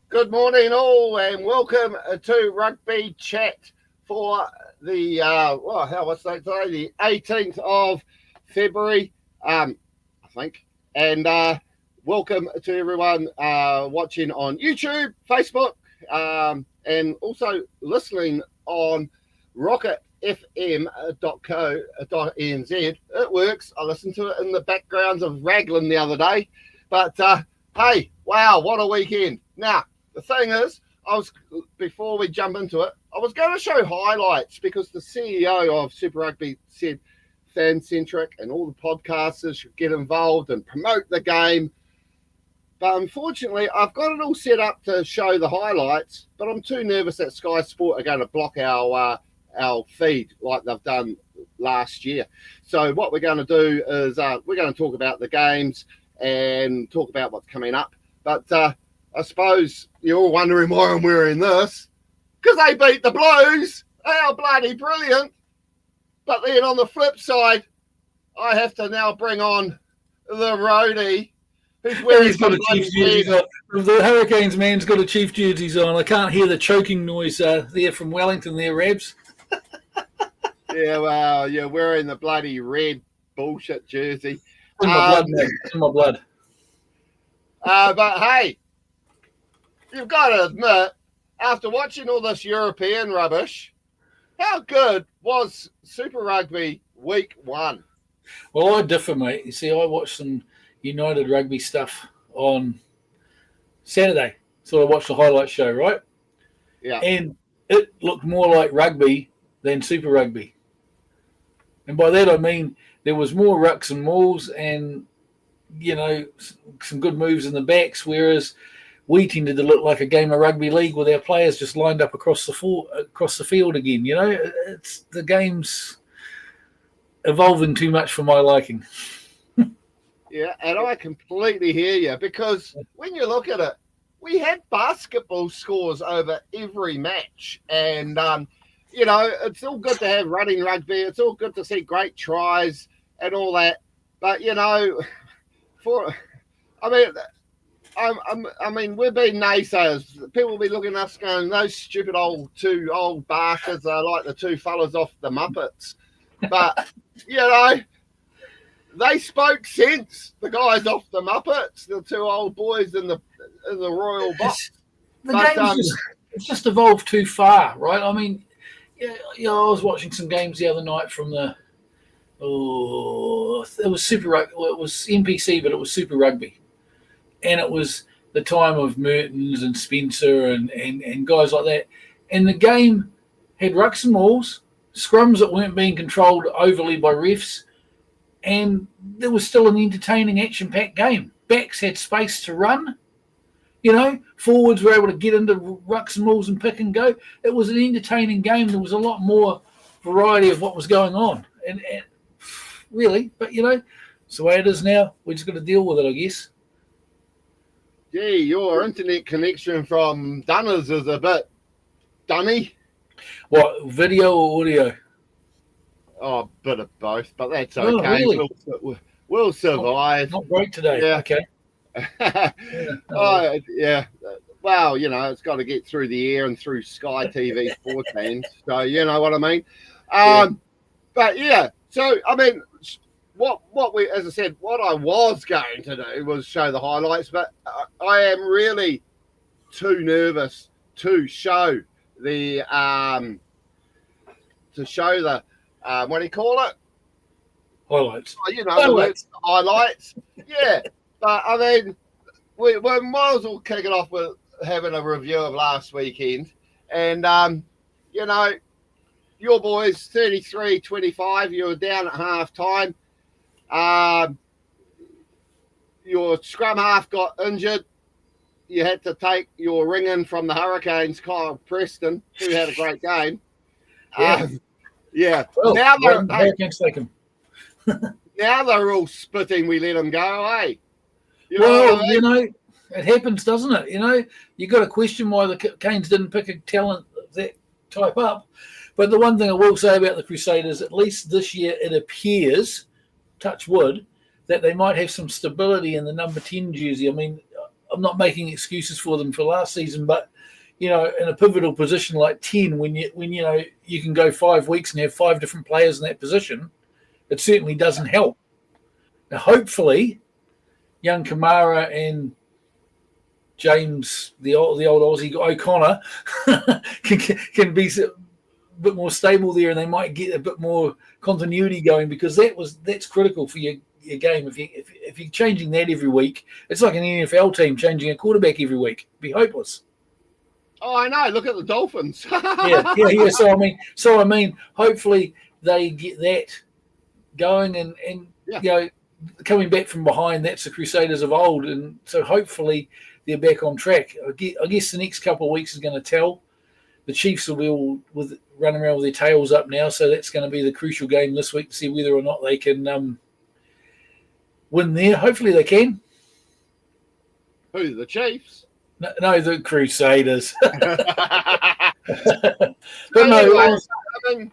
Good morning, all, and welcome to Rugby Chat for the what's that today? The 18th of February, I think. And welcome to everyone watching on YouTube, Facebook, and also listening on rocketfm.co.nz. It works. I listened to it in the backgrounds of Raglan the other day. But hey, wow, what a weekend. Now, the thing is, before we jump into it, I was going to show highlights because the CEO of Super Rugby said fan-centric and all the podcasters should get involved and promote the game. But unfortunately, I've got it all set up to show the highlights, but I'm too nervous that Sky Sport are going to block our feed like they've done last year. So what we're going to do is we're going to talk about the games and talk about what's coming up. But I suppose you're all wondering why I'm wearing this. Because they beat the Blues. They are bloody brilliant. But then on the flip side, I have to now bring on the roadie. Who's wearing He's got a Chiefs jerseys on. The Hurricanes man's got a Chiefs jerseys on. I can't hear the choking noise there from Wellington there, Rabs. Yeah, well, you're wearing the bloody red bullshit jersey. In my blood, mate. In my blood. But hey, you've got to admit, after watching all this European rubbish, how good was Super Rugby Week 1? Well, I differ, mate. You see, I watched some United Rugby stuff on Saturday. So I watched the highlight show, right? Yeah. And it looked more like rugby than Super Rugby. And by that I mean there was more rucks and mauls and, some good moves in the backs, whereas we tended to look like a game of rugby league with our players just lined up across the field again. It's the game's evolving too much for my liking. Yeah, and I completely hear you because when you look at it, we had basketball scores over every match. And, it's all good to have running rugby. It's all good to see great tries and all that. But, we've been naysayers. People will be looking at us going, those stupid two old bastards are like the two fellas off the Muppets. But, they spoke sense. The guys off the Muppets, the two old boys in the royal box. It's just evolved too far, right? I mean, I was watching some games the other night from it was Super Rugby. Well, it was NPC, but it was Super Rugby, and it was the time of Mertens and Spencer and guys like that. And the game had rucks and mauls, scrums that weren't being controlled overly by refs, and there was still an entertaining, action-packed game. Backs had space to run. Forwards were able to get into rucks and mauls and pick and go. It was an entertaining game. There was a lot more variety of what was going on. And really, but, it's the way it is now. We're just going to deal with it, I guess. Gee, your internet connection from Dunners is a bit dunny. What, video or audio? Oh, a bit of both, but that's okay. Really? We'll survive. Not great today. Yeah. Okay. Yeah. Well, it's got to get through the air and through Sky TV sports hands. So you know what I mean. But yeah. So I mean, what as I said, what I was going to do was show the highlights, but I am really too nervous to show the what do you call it? Highlights. Highlights. Yeah. But, I mean, we might as well kick it off with having a review of last weekend. And, your boys, 33-25, you were down at half-time. Your scrum half got injured. You had to take your ring-in from the Hurricanes, Kyle Preston, who had a great game. Yeah. Well, now Hurricanes take him. Now they're all spitting. We let them go, eh? It happens, doesn't it? You got to question why the Canes didn't pick a talent of that type up. But the one thing I will say about the Crusaders, at least this year, it appears, touch wood, that they might have some stability in the number 10 jersey. I mean, I'm not making excuses for them for last season, but in a pivotal position like 10, when you can go 5 weeks and have 5 different players in that position, it certainly doesn't help. Now, hopefully, young Kamara and James, the old Aussie O'Connor, can be a bit more stable there, and they might get a bit more continuity going, because that's critical for your game. If you're changing that every week, it's like an NFL team changing a quarterback every week. It'd be hopeless. Oh, I know. Look at the Dolphins. yeah. So I mean, hopefully they get that going, and coming back from behind. That's the Crusaders of old, and so hopefully they're back on track. I guess the next couple of weeks is going to tell. The Chiefs will be all running around with their tails up now, so that's going to be the crucial game this week to see whether or not they can win there. Hopefully they can. Who, the Chiefs? No, the Crusaders. But no, anyway,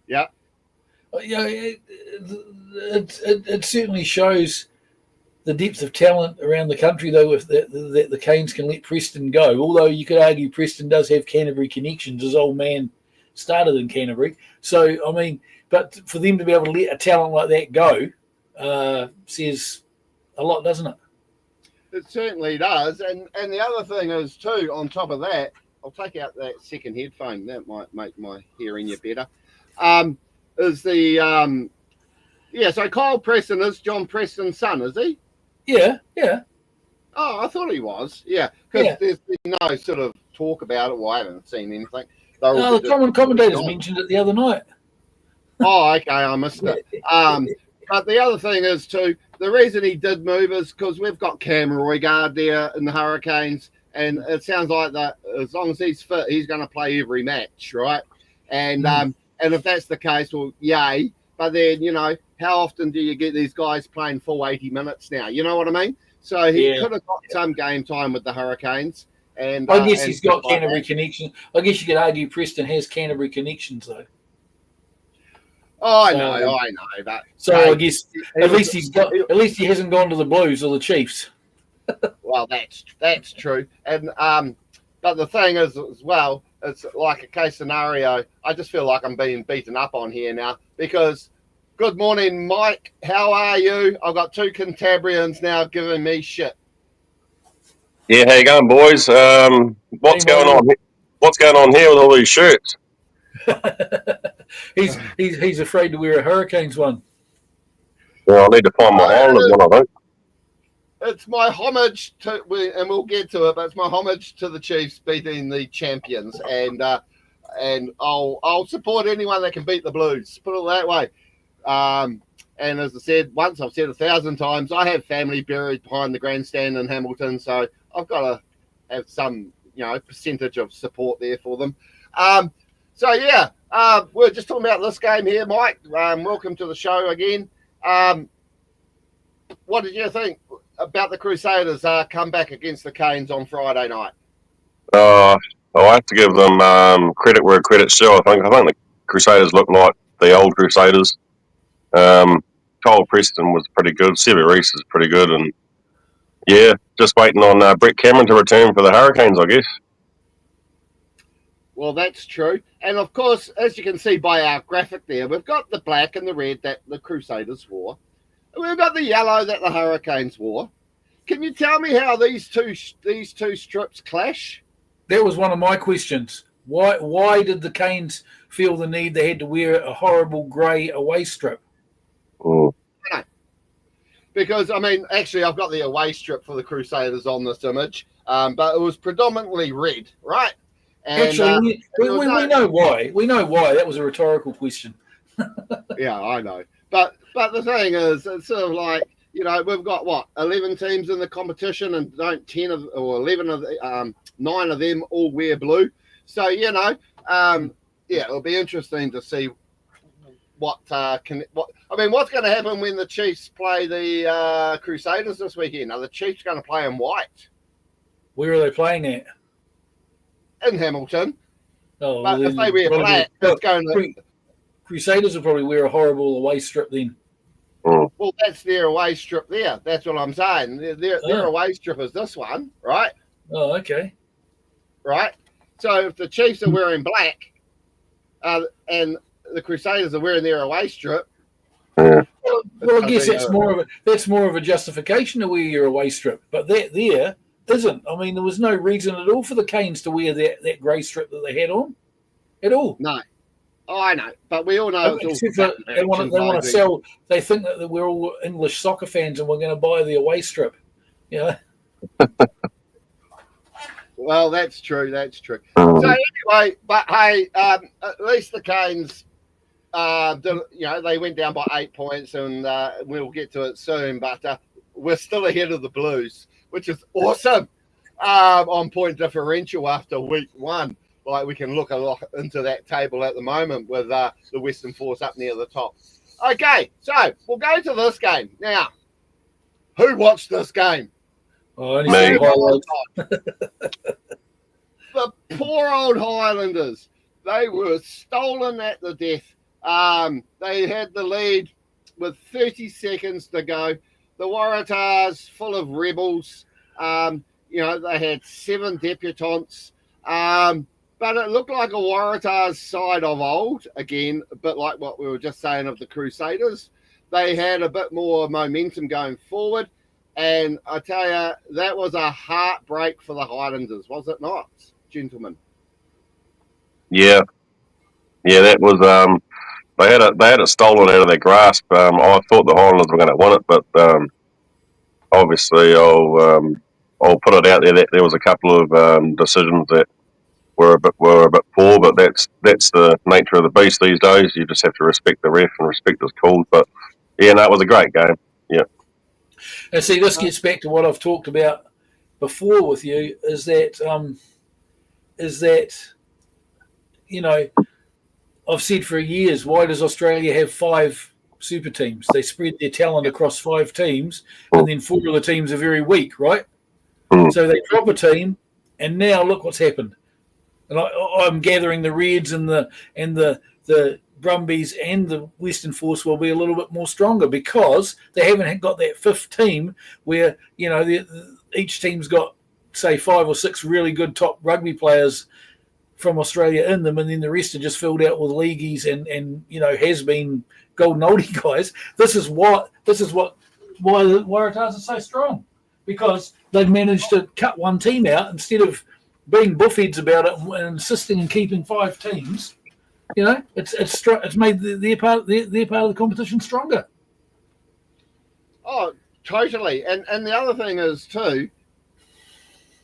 yeah. It certainly shows the depth of talent around the country, though, if the Canes can let Preston go. Although you could argue Preston does have Canterbury connections. His old man started in Canterbury. So, I mean, but for them to be able to let a talent like that go says a lot, doesn't it? It certainly does. And the other thing is, too, on top of that, I'll take out that second headphone. That might make my hearing you better. Is the, so Kyle Preston is John Preston's son, is he? Yeah. Oh, I thought he was. Yeah, because there's been no sort of talk about it. Well, I haven't seen anything. No, the commentators mentioned it the other night. Oh, okay, I missed it. But the other thing is, too, the reason he did move is because we've got Cam Roigard there in the Hurricanes, and it sounds like that as long as he's fit, he's going to play every match, right? And if that's the case, well, yay. But then, how often do you get these guys playing full 80 minutes now? You know what I mean? So he could have got some game time with the Hurricanes. And I guess he's got Canterbury connections. I guess you could argue Preston has Canterbury connections, though. Oh, I know. But so I guess at least he hasn't gone to the Blues or the Chiefs. Well, that's true. And but the thing is, as well, it's like a case scenario. I just feel like I'm being beaten up on here now because. Good morning, Mike. How are you? I've got 2 Cantabrians now giving me shit. Yeah, how you going, boys? What's going on? What's going on here with all these shirts? he's afraid to wear a Hurricanes one. Well, I need to find my Islanders one, I think. It's my homage to, and we'll get to it, but it's my homage to the Chiefs beating the champions, and I'll support anyone that can beat the Blues. Put it that way. And as I said, once I've said 1,000 times, I have family buried behind the grandstand in Hamilton, so I've got to have some, percentage of support there for them. We're just talking about this game here, Mike. Welcome to the show again. What did you think about the Crusaders' comeback against the Canes on Friday night? I have to give them credit where credit's due. I think the Crusaders look like the old Crusaders. Kyle Preston was pretty good. Sever Reese is pretty good, and just waiting on Brett Cameron to return for the Hurricanes, I guess. Well, that's true, and of course, as you can see by our graphic there, we've got the black and the red that the Crusaders wore, and we've got the yellow that the Hurricanes wore. Can you tell me how these two strips clash? That was one of my questions. Why did the Canes feel the need they had to wear a horrible grey away strip? Oh. Because, actually, I've got the away strip for the Crusaders on this image, but it was predominantly red, right? And, actually, we know why. We know why. That was a rhetorical question. Yeah, I know. But the thing is, it's sort of like, we've got, 11 teams in the competition, and 9 of them all wear blue. So, it'll be interesting to see what's going to happen when the Chiefs play the Crusaders this weekend. Are the Chiefs going to play in white? Where are they playing at? In Hamilton. Oh, but if they wear black, it's going to... Crusaders will probably wear a horrible away strip then. Well, that's their away strip there. That's what I'm saying. Their away strip is this one, right? Oh, okay. Right. So if the Chiefs are wearing black and the Crusaders are wearing their away strip, well, I guess that's more of a justification to wear your away strip, but that there isn't. I mean, there was no reason at all for the Canes to wear that grey strip that they had on at all. No. Oh, I know, but we all know they want to sell. They think that we're all English soccer fans and we're going to buy the away strip. Yeah. Well, that's true. That's true. So anyway, but hey, at least the Canes, they went down by 8 points, and we'll get to it soon. But we're still ahead of the Blues, which is awesome. On point differential after week 1. Like we can look a lot into that table at the moment with the Western Force up near the top. Okay, so we'll go to this game now. Who watched this game? Oh, me. The poor old Highlanders. They were stolen at the death. They had the lead with 30 seconds to go. The Waratahs, full of rebels. They had 7 debutants. But it looked like a Waratahs side of old, again, a bit like what we were just saying of the Crusaders. They had a bit more momentum going forward. And I tell you, that was a heartbreak for the Highlanders, was it not, gentlemen? Yeah, that was. They had it stolen out of their grasp. I thought the Highlanders were going to win it, but obviously, I'll put it out there that there was a couple of decisions that were a bit poor. But that's the nature of the beast these days. You just have to respect the ref and respect his calls. But yeah, no, it was a great game. Yeah. And see, this gets back to what I've talked about before with you, is that I've said for years, why does Australia have 5 super teams? They spread their talent across 5 teams, and then 4 of the teams are very weak, right? So they drop a team, and now look what's happened. And I'm gathering the Reds and the Brumbies and the Western Force will be a little bit more stronger because they haven't got that 5th team where each team's got, say, 5 or 6 really good top rugby players from Australia in them, and then the rest are just filled out with leagueies and has been golden oldie guys. This is why the Waratahs are so strong, because they've managed to cut one team out instead of being buffheads about it and insisting on keeping 5 teams. It's made their part of the competition stronger. Oh, totally. And the other thing is too,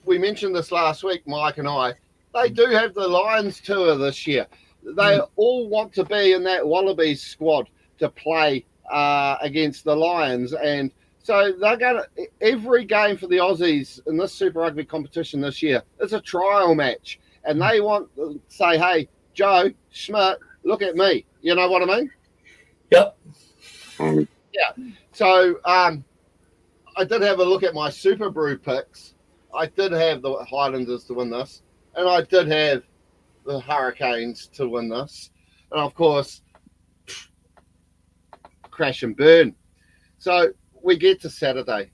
we mentioned this last week, Mike and I. They do have the Lions tour this year. They all want to be in that Wallabies squad to play against the Lions, and so they're going to every game for the Aussies in this Super Rugby competition this year is a trial match, and they want to say, "Hey, Joe Schmidt, look at me." You know what I mean? Yep. Yeah. So I did have a look at my Super Brew picks. I did have the Highlanders to win this, and I did have the Hurricanes to win this, and of course, crash and burn. So we get to Saturday,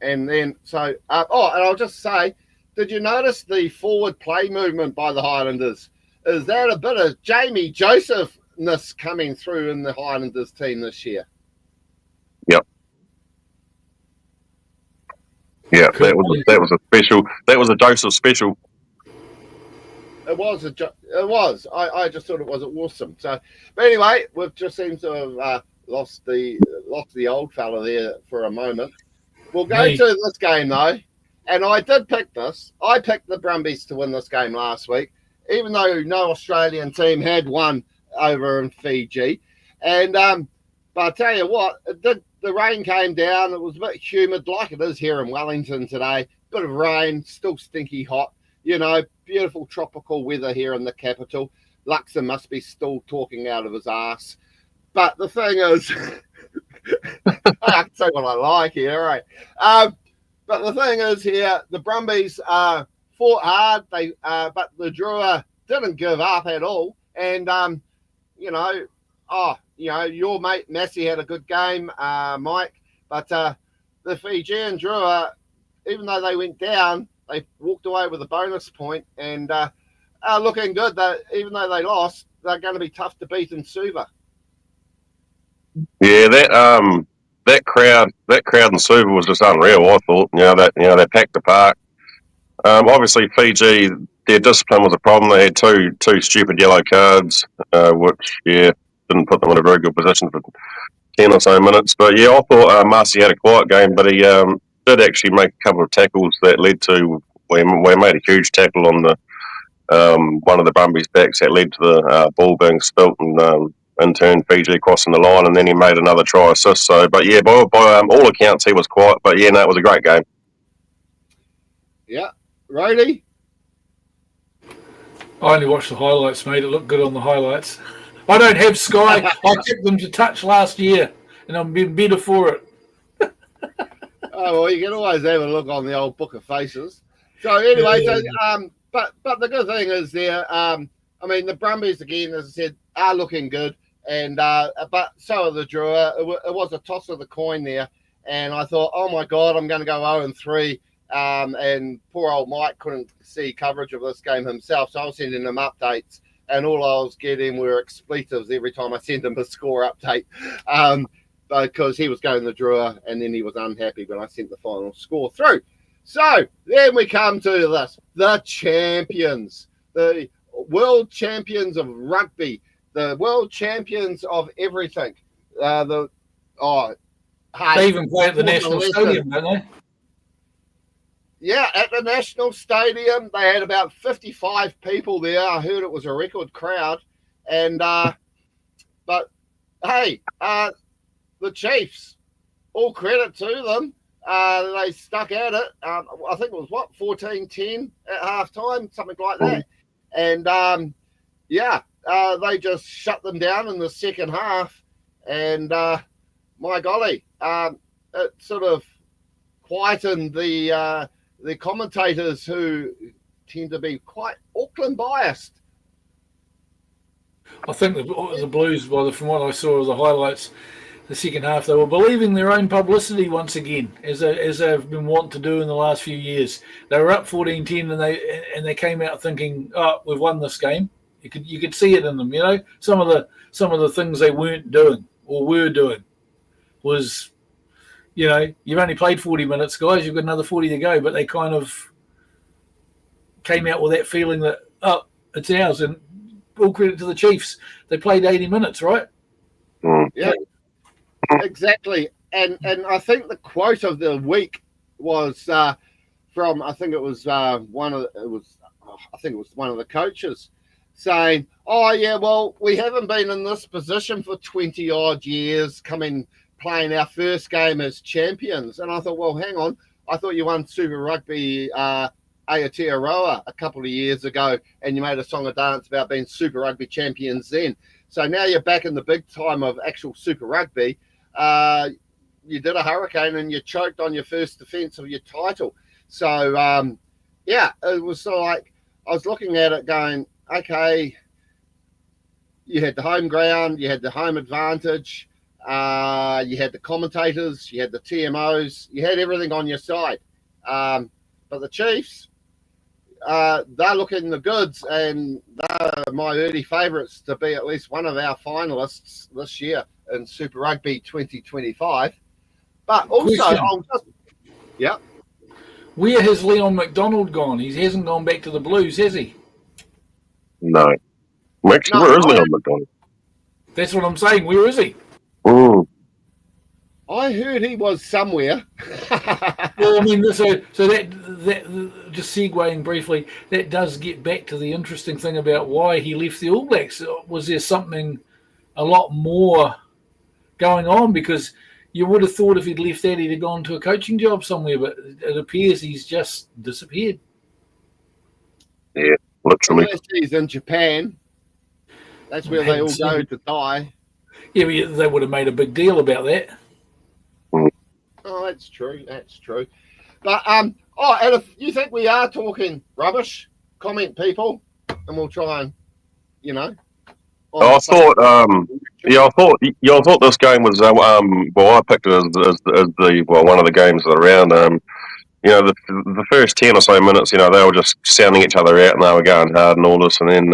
and then and I'll just say, did you notice the forward play movement by the Highlanders? Is that a bit of Jamie Josephness coming through in the Highlanders team this year? Yep. Yeah, that was a special. That was a Joseph special. It was. I just thought it was awesome. So, but anyway, we've just seemed to have lost the old fella there for a moment. We'll go to this game though, and I did pick this. I picked the Brumbies to win this game last week, even though no Australian team had won over in Fiji. And but I tell you what, the rain came down. It was a bit humid, like it is here in Wellington today. Bit of rain, still stinky hot. Beautiful tropical weather here in the capital. Luxon must be still talking out of his ass. But the thing is, I can say what I like here, right? But the thing is here, the Brumbies fought hard. But the Drua didn't give up at all. And, your mate Massey had a good game, Mike, but the Fijian Drua, even though they went down, they walked away with a bonus point and are looking good. Even though they lost, they're going to be tough to beat in Suva. Yeah, that crowd in Suva was just unreal. I thought, they packed the park. Obviously, Fiji, their discipline was a problem. They had two stupid yellow cards, which didn't put them in a very good position for 10 or so minutes. But yeah, I thought Marcy had a quiet game, but he did actually make a couple of tackles that led to we made a huge tackle on the one of the Brumbies' backs that led to the ball being spilt and in turn Fiji crossing the line, and then he made another try assist. So, but yeah, by all accounts he was quiet. But yeah, no, it was a great game. Yeah, Rodey. I only watched the highlights, mate. It looked good on the highlights. I don't have Sky. I took them to touch last year, and I'm being better for it. Oh well, you can always have a look on the old book of faces. So anyway, but the good thing is there. I mean, the Brumbies again, as I said, are looking good, and but so are the Drua. It was a toss of the coin there, and I thought, oh my God, I'm going to go 0-3. And poor old Mike couldn't see coverage of this game himself, so I was sending him updates, and all I was getting were expletives every time I sent him a score update, because he was going the Drua, and then he was unhappy when I sent the final score through. So then we come to this: the champions, the world champions of rugby, the world champions of everything. They even play at the National Stadium, don't they? Yeah, at the National Stadium, they had about 55 people there. I heard it was a record crowd. And, but, hey, the Chiefs, all credit to them. They stuck at it. I think it was, 14-10 at halftime, something like that. And, they just shut them down in the second half. And, my golly, it sort of quietened the commentators who tend to be quite Auckland biased. I think the Blues, from what I saw of the highlights, the second half, they were believing their own publicity once again, as they've been wanting to do in the last few years. They were up 14-10, and they came out thinking, "Oh, we've won this game." You could see it in them, Some of the things they weren't doing or were doing was, you've only played 40 minutes, guys. You've got another 40 to go. But they kind of came out with that feeling that, oh, it's ours. And all credit to the Chiefs. They played 80 minutes, right? Yeah, exactly. And I think the quote of the week was from, I think it was one of the coaches saying, "Oh yeah, well, we haven't been in this position for 20 odd years, playing our first game as champions." And I thought, well, hang on. I thought you won Super Rugby Aotearoa a couple of years ago, and you made a song and dance about being Super Rugby champions then. So now you're back in the big time of actual Super Rugby. You did a hurricane and you choked on your first defence of your title. So, it was sort of like I was looking at it going, okay, you had the home ground, you had the home advantage, you had the commentators, you had the TMOs, you had everything on your side. But the Chiefs, they're looking the goods, and they're my early favourites to be at least one of our finalists this year in Super Rugby 2025. But also, where has Leon McDonald gone? He hasn't gone back to the Blues, has he? No. Actually, where is Leon McDonald? That's what I'm saying. Where is he? I heard he was somewhere. Well, I mean, so that just segueing briefly, that does get back to the interesting thing about why he left the All Blacks. Was there something a lot more going on? Because you would have thought if he'd left that, he'd have gone to a coaching job somewhere, but it appears he's just disappeared. Yeah, literally. Unless he's in Japan. That's where they all go to die. Yeah, but they would have made a big deal about that. Oh, that's true. But and if you think we are talking rubbish, comment, people, and we'll try and on I the same. thought, I thought this game was, well, I picked it as the one of the games of the round. The first 10 or so minutes, they were just sounding each other out and they were going hard and all this, and then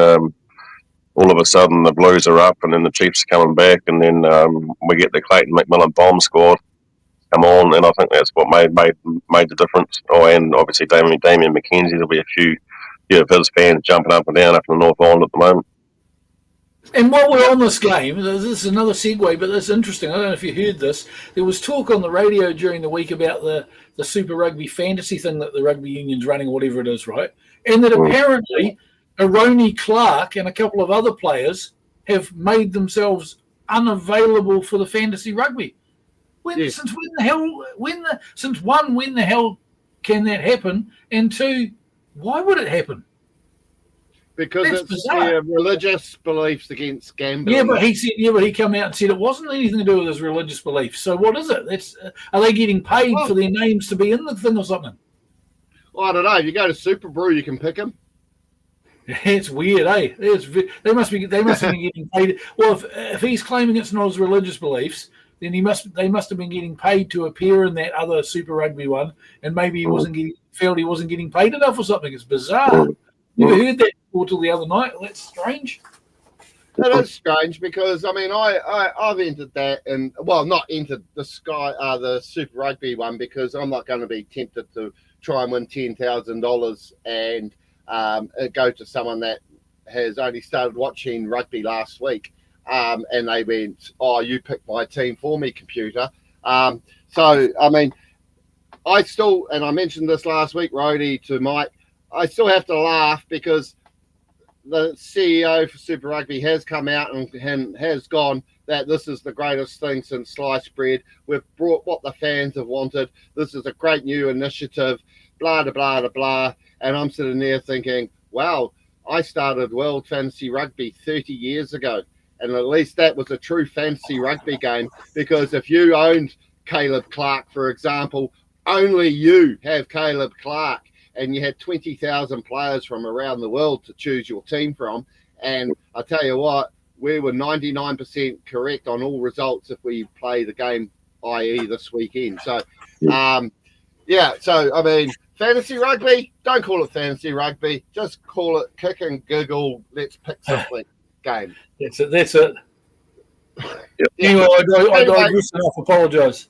all of a sudden the Blues are up, and then the Chiefs are coming back, and then we get the Clayton McMillan bomb squad come on, and I think that's what made the difference. Oh, and obviously Damien McKenzie, there'll be a few of his fans jumping up and down up in the North Island at the moment. And while we're on this game, this is another segue, but that's interesting. I don't know if you heard this. There was talk on the radio during the week about the Super Rugby fantasy thing that the rugby union's running, or whatever it is, right? And that apparently Aroni Clark and a couple of other players have made themselves unavailable for the fantasy rugby. Since when the hell can that happen? And two, why would it happen? Because it's bizarre. Religious beliefs against gambling. Yeah, but he came out and said it wasn't anything to do with his religious beliefs. So what is it? Are they getting paid for their names to be in the thing or something? Well, I don't know. If you go to Super Brew, you can pick them. It's weird, eh? They must be getting paid. Well, if he's claiming it's not his religious beliefs, then they must have been getting paid to appear in that other Super Rugby one, and maybe he felt he wasn't getting paid enough or something. It's bizarre. Never heard that before till the other night. That's strange. That is strange because I've entered that, and not entered the Super Rugby one because I'm not going to be tempted to try and win $10,000 and go to someone that has only started watching rugby last week, and they went, "Oh, you picked my team for me, computer." I still, and I mentioned this last week, Rhodey, to Mike. I still have to laugh because the CEO for Super Rugby has come out and has gone that this is the greatest thing since sliced bread. We've brought what the fans have wanted. This is a great new initiative, blah, blah, blah, blah, blah. And I'm sitting there thinking, wow, I started World Fantasy Rugby 30 years ago. And at least that was a true fantasy rugby game, because if you owned Caleb Clark, for example, only you have Caleb Clark. And you had 20,000 players from around the world to choose your team from. And I tell you what, we were 99% correct on all results if we play the game, i.e. this weekend. So, fantasy rugby, don't call it fantasy rugby. Just call it kick and giggle, let's pick something game. That's it. Anyway, I digress enough. Apologise.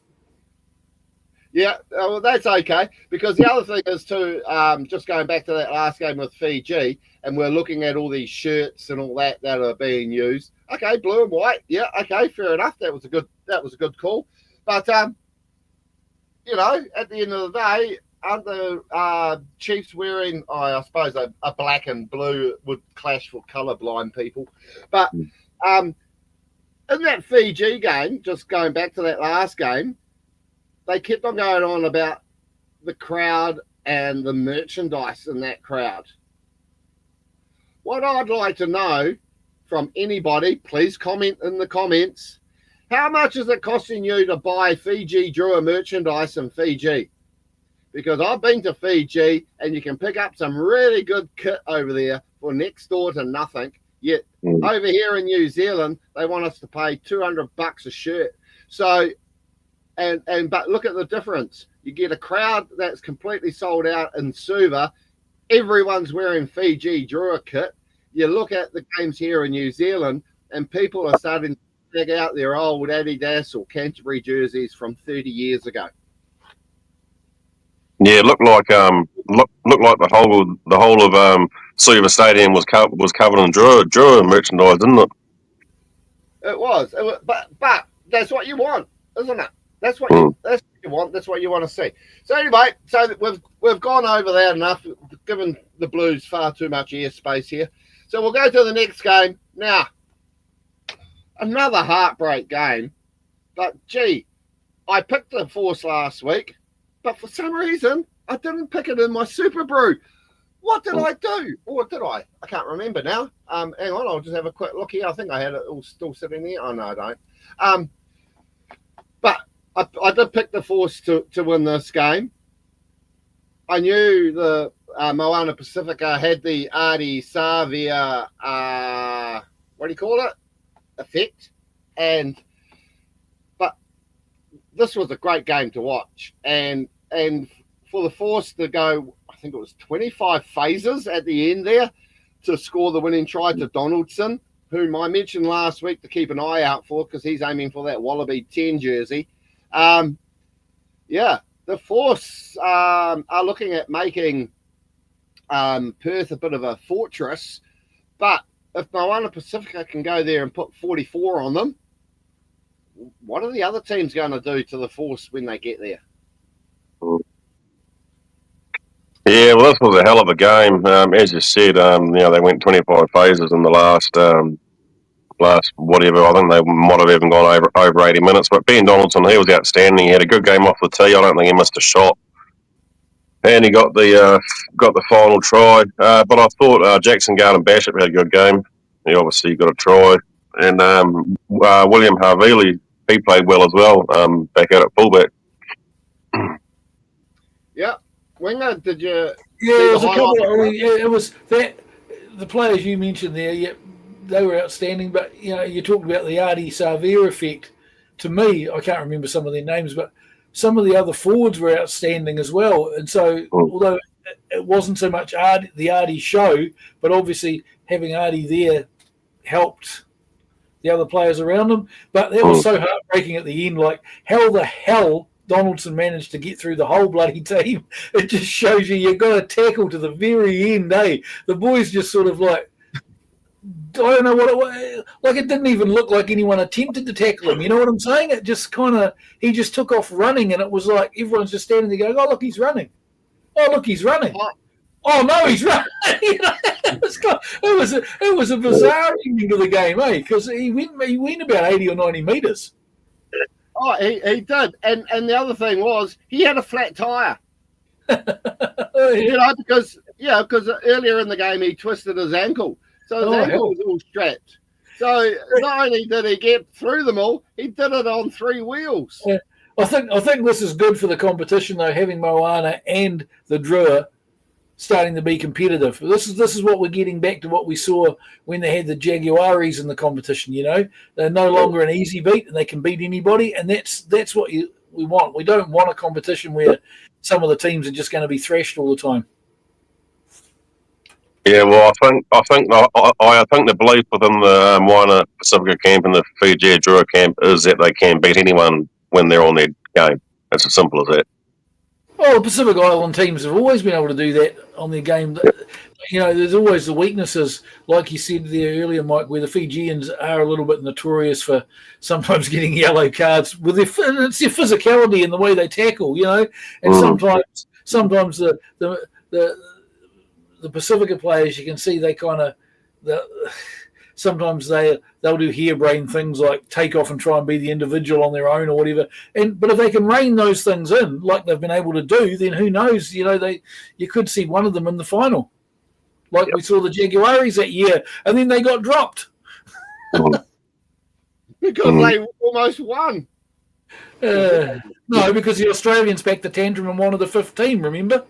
Yeah, well, that's okay, because the other thing is too, just going back to that last game with Fiji, and we're looking at all these shirts and all that are being used. Okay, blue and white. Yeah, okay, fair enough. That was a good call. But at the end of the day, aren't the Chiefs wearing? I suppose a black and blue would clash for colourblind people. But in that Fiji game, just going back to that last game, they kept on going on about the crowd and the merchandise in that crowd. What I'd like to know from anybody, please comment in the comments, how much is it costing you to buy Fiji Drua merchandise in Fiji? Because I've been to Fiji and you can pick up some really good kit over there for next door to nothing. Yet over here in New Zealand, they want us to pay $200 a shirt. So, but look at the difference. You get a crowd that's completely sold out in Suva. Everyone's wearing Fiji Drua kit. You look at the games here in New Zealand, and people are starting to dig out their old Adidas or Canterbury jerseys from 30 years ago. Yeah, it looked like the whole of Suva Stadium was covered in Drua merchandise, didn't it? It was, but that's what you want, isn't it? That's what you want. That's what you want to see. So anyway, we've gone over that enough, given the Blues far too much airspace here. So we'll go to the next game now. Another heartbreak game, but gee, I picked the Force last week, but for some reason I didn't pick it in my Super Brew. What did I do? Or did I? I can't remember now. Hang on, I'll just have a quick look here. I think I had it all still sitting there. Oh no, I don't. But I did pick the Force to win this game. I knew the Moana Pacifica had the Adi Savia effect. But this was a great game to watch, and for the Force to go, I think it was 25 phases at the end there to score the winning try to Donaldson, whom I mentioned last week to keep an eye out for because he's aiming for that Wallaby 10 jersey. The Force are looking at making Perth a bit of a fortress, but if Moana Pacifica can go there and put 44 on them, what are the other teams going to do to the Force when they get there? Yeah, well, this was a hell of a game. As you said, they went 25 phases in the last whatever. I think they might have even gone over 80 minutes. But Ben Donaldson, he was outstanding. He had a good game off the tee. I don't think he missed a shot, and he got the final try. But I thought Jackson Garden Bashop had a good game. He obviously got a try, and William Harvili, he played well as well. Back out at fullback. Yeah. Winger, did you? Yeah, it was a couple. It was that the players you mentioned there. Yeah, they were outstanding. But you talked about the Artie Savia effect. To me, I can't remember some of their names, but some of the other forwards were outstanding as well. And so, although it wasn't so much the Artie show, but obviously having Artie there helped the other players around him. But that was so heartbreaking at the end. Like, how the hell Donaldson managed to get through the whole bloody team. It just shows you've got to tackle to the very end, eh? The boys just sort of like, I don't know what it was. Like, it didn't even look like anyone attempted to tackle him. You know what I'm saying? It just he just took off running, and it was like everyone's just standing there going, oh, look, he's running. Oh, look, he's running. Oh, no, he's running. It was a bizarre ending to the game, eh? Because he went about 80 or 90 metres. Oh, he did. And the other thing was he had a flat tyre. Because earlier in the game he twisted his ankle. So his ankle was all strapped. So not only did he get through them all, he did it on 3 wheels. Yeah. I think this is good for the competition, though, having Moana and the Drua starting to be competitive. This is what we're getting back to what we saw when they had the Jaguares in the competition. They're no longer an easy beat, and they can beat anybody, and that's what we want. We don't want a competition where some of the teams are just going to be thrashed all the time. Yeah, well, I think the belief within the Moana Pacifica camp and the Fiji Drua camp is that they can beat anyone when they're on their game. It's as simple as that. Well, the Pacific Island teams have always been able to do that on their game. There's always the weaknesses, like you said there earlier, Mike, where the Fijians are a little bit notorious for sometimes getting yellow cards with it's their physicality and the way they tackle, and sometimes the Pacifica players, you can see they sometimes they'll do harebrained things like take off and try and be the individual on their own or whatever. But if they can rein those things in like they've been able to do, then who knows? You could see one of them in the final, like we saw the Jaguares that year, and then they got dropped because they almost won. No, because the Australians packed the tantrum and wanted the 5th team. Remember?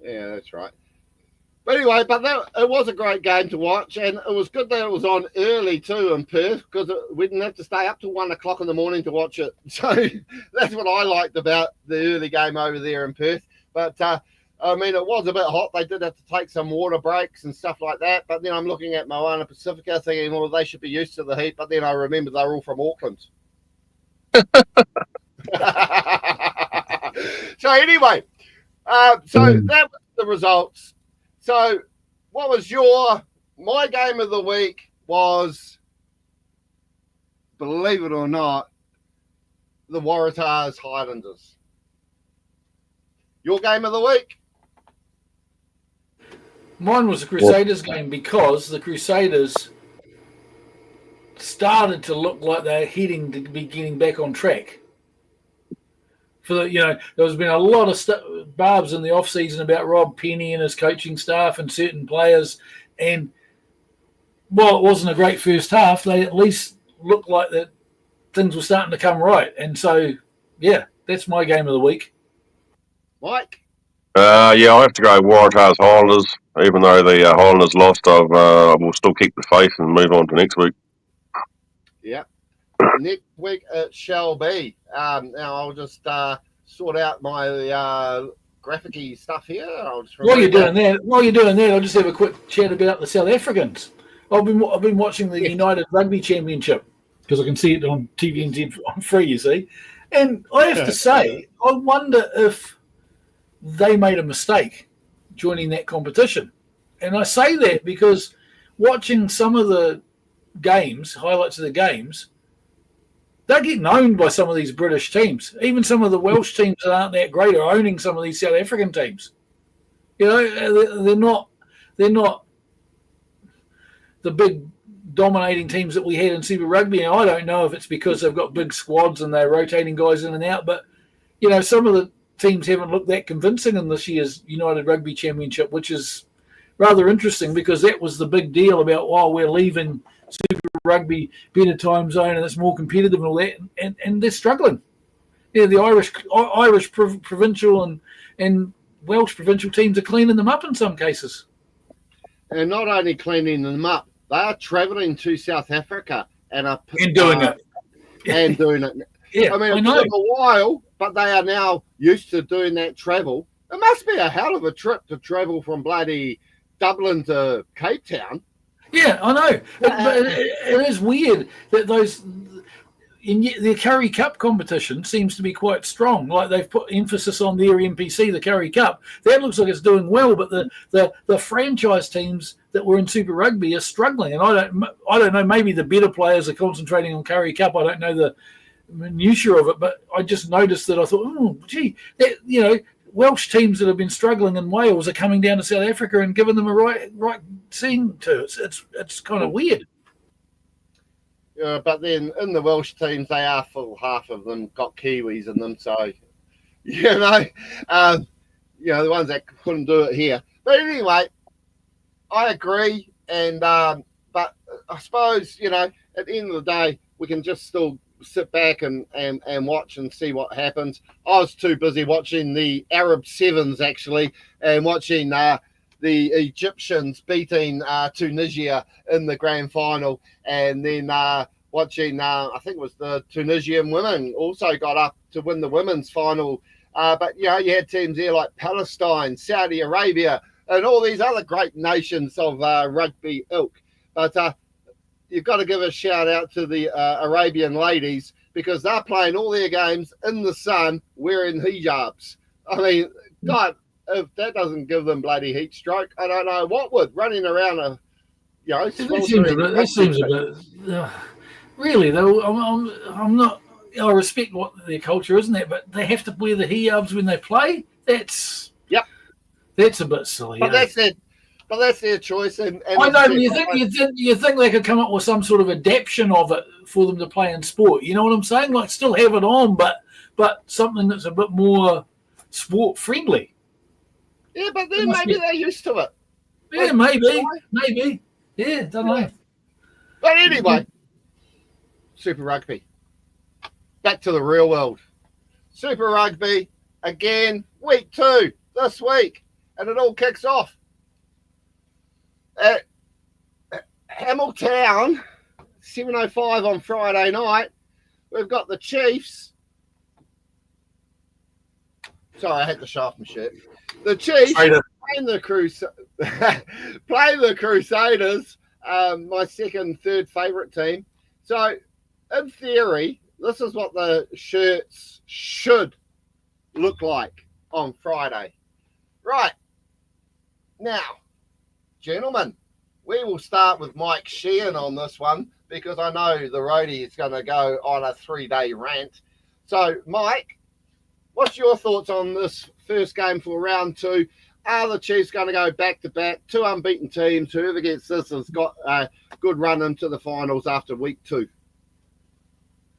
Yeah, that's right. But anyway, it was a great game to watch, and it was good that it was on early too in Perth because we didn't have to stay up till 1 o'clock in the morning to watch it. So that's what I liked about the early game over there in Perth. But it was a bit hot. They did have to take some water breaks and stuff like that. But then I'm looking at Moana Pacifica thinking, well, they should be used to the heat. But then I remember they're all from Auckland. So anyway, that was the results. So, what was my game of the week was, believe it or not, the Waratahs Highlanders. Your game of the week? Mine was the Crusaders game because the Crusaders started to look like they're heading to be getting back on track. There's been a lot of barbs in the off-season about Rob Penny and his coaching staff and certain players. And while it wasn't a great first half, they at least looked like that things were starting to come right. And so, yeah, that's my game of the week. Mike? Yeah, I'll have to go Waratahs Highlanders. Even though the Highlanders lost, I will still keep the faith and move on to next week. Yeah. Next week it shall be. Now I'll just sort out my graphic-y stuff here. While you're doing that, I'll just have a quick chat about the South Africans. I've been watching the United Rugby Championship because I can see it on TVNZ on free, you see. And I have to say, I wonder if they made a mistake joining that competition. And I say that because watching some of the games, highlights of the games, they're getting owned by some of these British teams. Even some of the Welsh teams that aren't that great are owning some of these South African teams. You know, they're not the big dominating teams that we had in Super Rugby. And I don't know if it's because they've got big squads and they're rotating guys in and out, but you know, some of the teams haven't looked that convincing in this year's United Rugby Championship, which is rather interesting because that was the big deal about, we're leaving Super Rugby, better time zone, and it's more competitive and all that, and they're struggling. Yeah, the Irish provincial and Welsh provincial teams are cleaning them up in some cases. And not only cleaning them up, they are travelling to South Africa and doing it. And doing it. Yeah, I mean, it took a while, but they are now used to doing that travel. It must be a hell of a trip to travel from bloody Dublin to Cape Town. Yeah, I know. But it is weird that the Currie Cup competition seems to be quite strong. Like they've put emphasis on their NPC, the Currie Cup. That looks like it's doing well, but the franchise teams that were in Super Rugby are struggling. And I don't know. Maybe the better players are concentrating on Currie Cup. I don't know the minutiae of it, but I just noticed that I thought, Welsh teams that have been struggling in Wales are coming down to South Africa and giving them a right seeing to. It's kind of weird. Yeah, but then in the Welsh teams, they are full. Half of them got Kiwis in them, so the ones that couldn't do it here. But anyway, I agree, and but I suppose at the end of the day, we can just still sit back and watch and see what happens. I was too busy watching the Arab Sevens actually, and watching the Egyptians beating Tunisia in the grand final, and then watching I think it was the Tunisian women also got up to win the women's final. But you had teams there like Palestine, Saudi Arabia, and all these other great nations of rugby ilk. But you've got to give a shout out to the Arabian ladies because they're playing all their games in the sun wearing hijabs. I mean, God, if that doesn't give them bloody heat stroke, I don't know what would. Running around that seems a bit. Really, though, I'm not. I respect what their culture is, isn't it? But they have to wear the hijabs when they play. That's a bit silly. But that's it. But that's their choice. And I know, but you think they could come up with some sort of adaptation of it for them to play in sport. You know what I'm saying? Like still have it on, but something that's a bit more sport friendly. Yeah, but then maybe they're used to it. Yeah, maybe. Yeah, don't know. But anyway, Super Rugby. Back to the real world. Super Rugby again, week 2 this week, and it all kicks off at Hamilton, 7:05 on Friday night. We've got the Chiefs. Sorry, I had to sharpen my shirt. The Chiefs playing the Crusaders, my second, third favourite team. So, in theory, this is what the shirts should look like on Friday. Right. Now, gentlemen, we will start with Mike Sheehan on this one because I know the roadie is going to go on a 3-day rant. So, Mike, what's your thoughts on this first game for round 2? Are the Chiefs going to go back-to-back? 2 unbeaten teams. Whoever gets this has got a good run into the finals after week 2.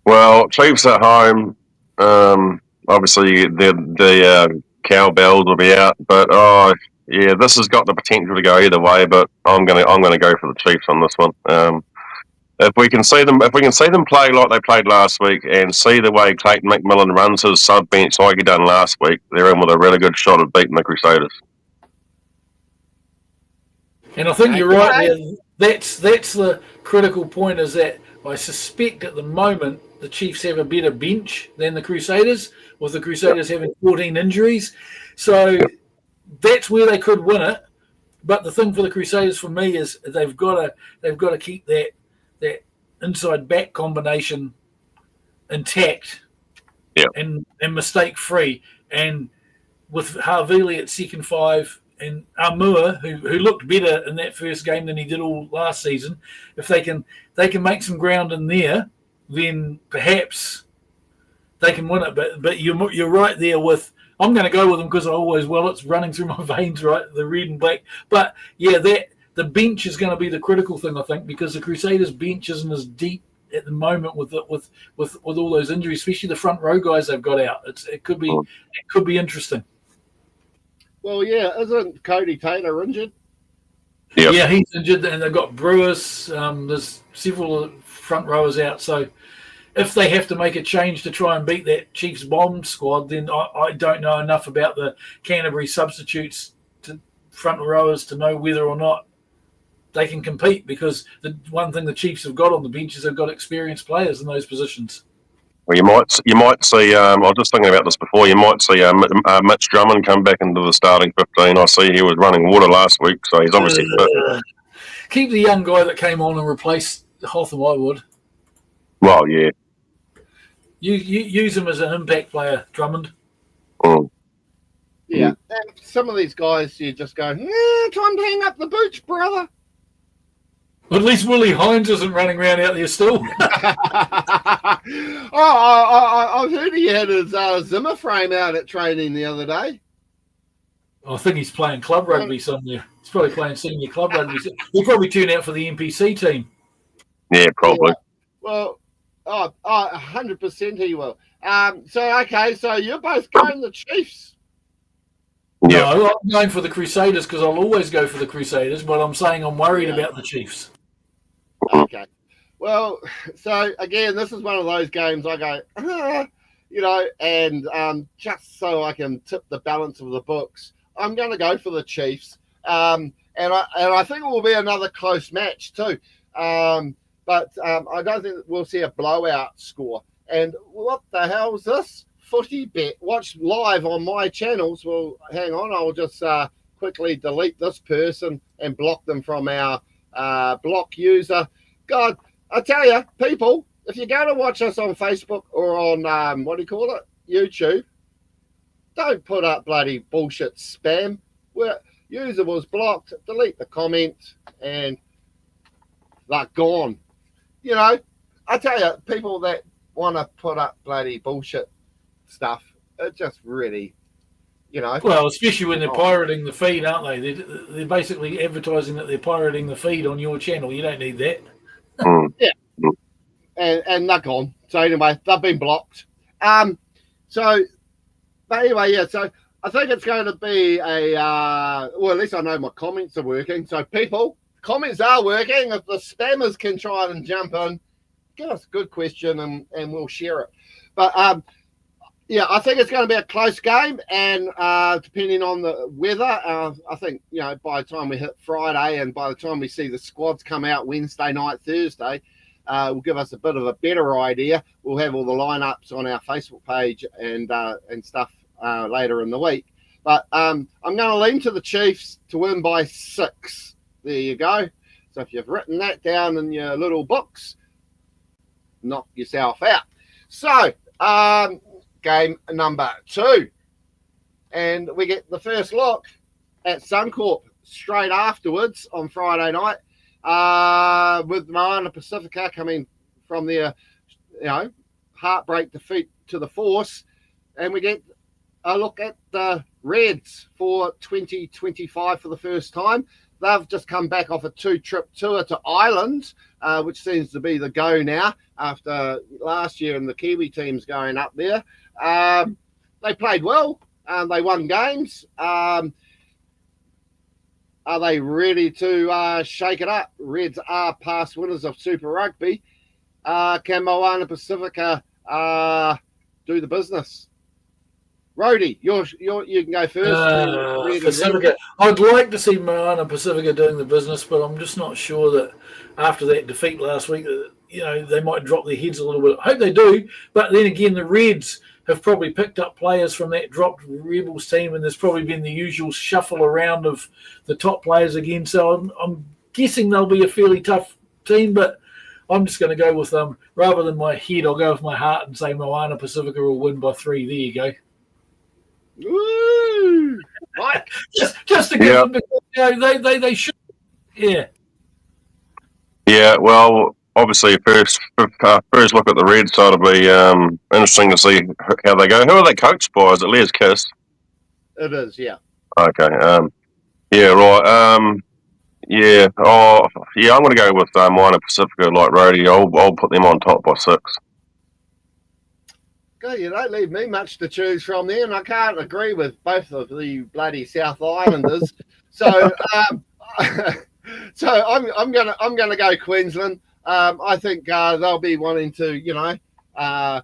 Well, Chiefs at home. Obviously, the cowbells will be out, but this has got the potential to go either way. But I'm gonna go for the Chiefs on this one. If we can see them play like they played last week, and see the way Clayton McMillan runs his sub bench like he done last week, they're in with a really good shot of beating the Crusaders. And I think you're right there. That's the critical point, is that I suspect at the moment the Chiefs have a better bench than the Crusaders, with the Crusaders having 14 injuries. So that's where they could win it. But the thing for the Crusaders, for me, is they've got to keep that inside back combination intact, and mistake free. And with Havili at second five and Amua, who looked better in that first game than he did all last season, if they can make some ground in there, then perhaps they can win it. But you're right there with. I'm going to go with them because I always will. It's running through my veins, right? The red and black. But yeah, the bench is going to be the critical thing, I think, because the Crusaders' bench isn't as deep at the moment with all those injuries, especially the front row guys they've got out. It could be interesting. Well, yeah, isn't Cody Taylor injured? Yep. Yeah, he's injured, and they've got Brewers. There's several front rowers out, so. If they have to make a change to try and beat that Chiefs bomb squad, then I don't know enough about the Canterbury substitutes to front rowers to know whether or not they can compete, because the one thing the Chiefs have got on the bench is they've got experienced players in those positions. Well, you might see. I was just thinking about this before. You might see Mitch Drummond come back into the starting 15. I see he was running water last week, so he's obviously fit. Keep the young guy that came on and replaced Hotham, I would. Well, yeah. You use him as an impact player, Drummond. Mm. Yeah. And some of these guys, you just go, time to hang up the boots, brother. At least Willie Hines isn't running around out there still. I've heard he had his Zimmer frame out at training the other day. I think he's playing club rugby somewhere. He's probably playing senior club rugby. He'll probably tune out for the NPC team. Yeah, probably. Yeah. Well, 100% he will. So you're both going the Chiefs. Yeah. No, I'm going for the Crusaders because I'll always go for the Crusaders, but I'm saying I'm worried about the Chiefs. Okay. Well, so again, this is one of those games I go, and just so I can tip the balance of the books, I'm going to go for the Chiefs. And I think it will be another close match too. But I don't think we'll see a blowout score. And what the hell is this? Footy bet. Watch live on my channels. Well, hang on. I'll just quickly delete this person and block them from our block user. God, I tell you, people, if you're going to watch us on Facebook or on, YouTube, don't put up bloody bullshit spam. Where user was blocked, delete the comment, and they're gone. I tell you, people that want to put up bloody bullshit stuff, it just really, Well, especially when they're pirating the feed, aren't they? They're basically advertising that they're pirating the feed on your channel. You don't need that. Yeah. And they're gone. So anyway, they've been blocked. So I think it's going to be at least I know my comments are working. So people, comments are working. If the spammers can try and jump in, give us a good question and we'll share it. But I think it's going to be a close game, and depending on the weather, I think by the time we hit Friday and by the time we see the squads come out Wednesday night, Thursday, will give us a bit of a better idea. We'll have all the lineups on our Facebook page and stuff later in the week. But I'm going to lean to the Chiefs to win by 6. There you go. So if you've written that down in your little books, knock yourself out. So game number 2. And we get the first look at Suncorp straight afterwards on Friday night with Moana Pacifica coming from their, heartbreak defeat to the Force. And we get a look at the Reds for 2025 for the first time. They've just come back off a 2-trip tour to Ireland, which seems to be the go now after last year and the Kiwi teams going up there. They played well. They won games. Are they ready to shake it up? Reds are past winners of Super Rugby. Can Moana Pacifica do the business? Rhodey, you can go first. Pacifica. I'd like to see Moana Pacifica doing the business, but I'm just not sure that after that defeat last week, they might drop their heads a little bit. I hope they do, but then again, the Reds have probably picked up players from that dropped Rebels team, and there's probably been the usual shuffle around of the top players again. So I'm guessing they'll be a fairly tough team, but I'm just going to go with them. Rather than my head, I'll go with my heart and say Moana Pacifica will win by 3. There you go. Woo! Mike. just to give them, because, they should. Yeah. Yeah, well, obviously, first look at the Reds, so it'll be interesting to see how they go. Who are they coached by? Is it Les Kiss? It is, yeah. Okay. Yeah, right. Yeah. Oh, yeah. I'm going to go with Moana Pacifica, like Rhodey. I'll put them on top by 6. God, you don't leave me much to choose from there, and I can't agree with both of the bloody South Islanders. So, I'm gonna go Queensland. I think they'll be wanting to, try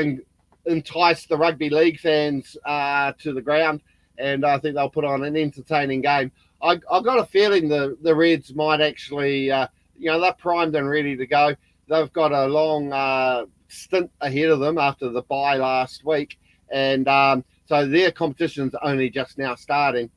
and entice the rugby league fans to the ground, and I think they'll put on an entertaining game. I've got a feeling the Reds might actually, they're primed and ready to go. They've got a long stint ahead of them after the bye last week, and so their competition's only just now starting.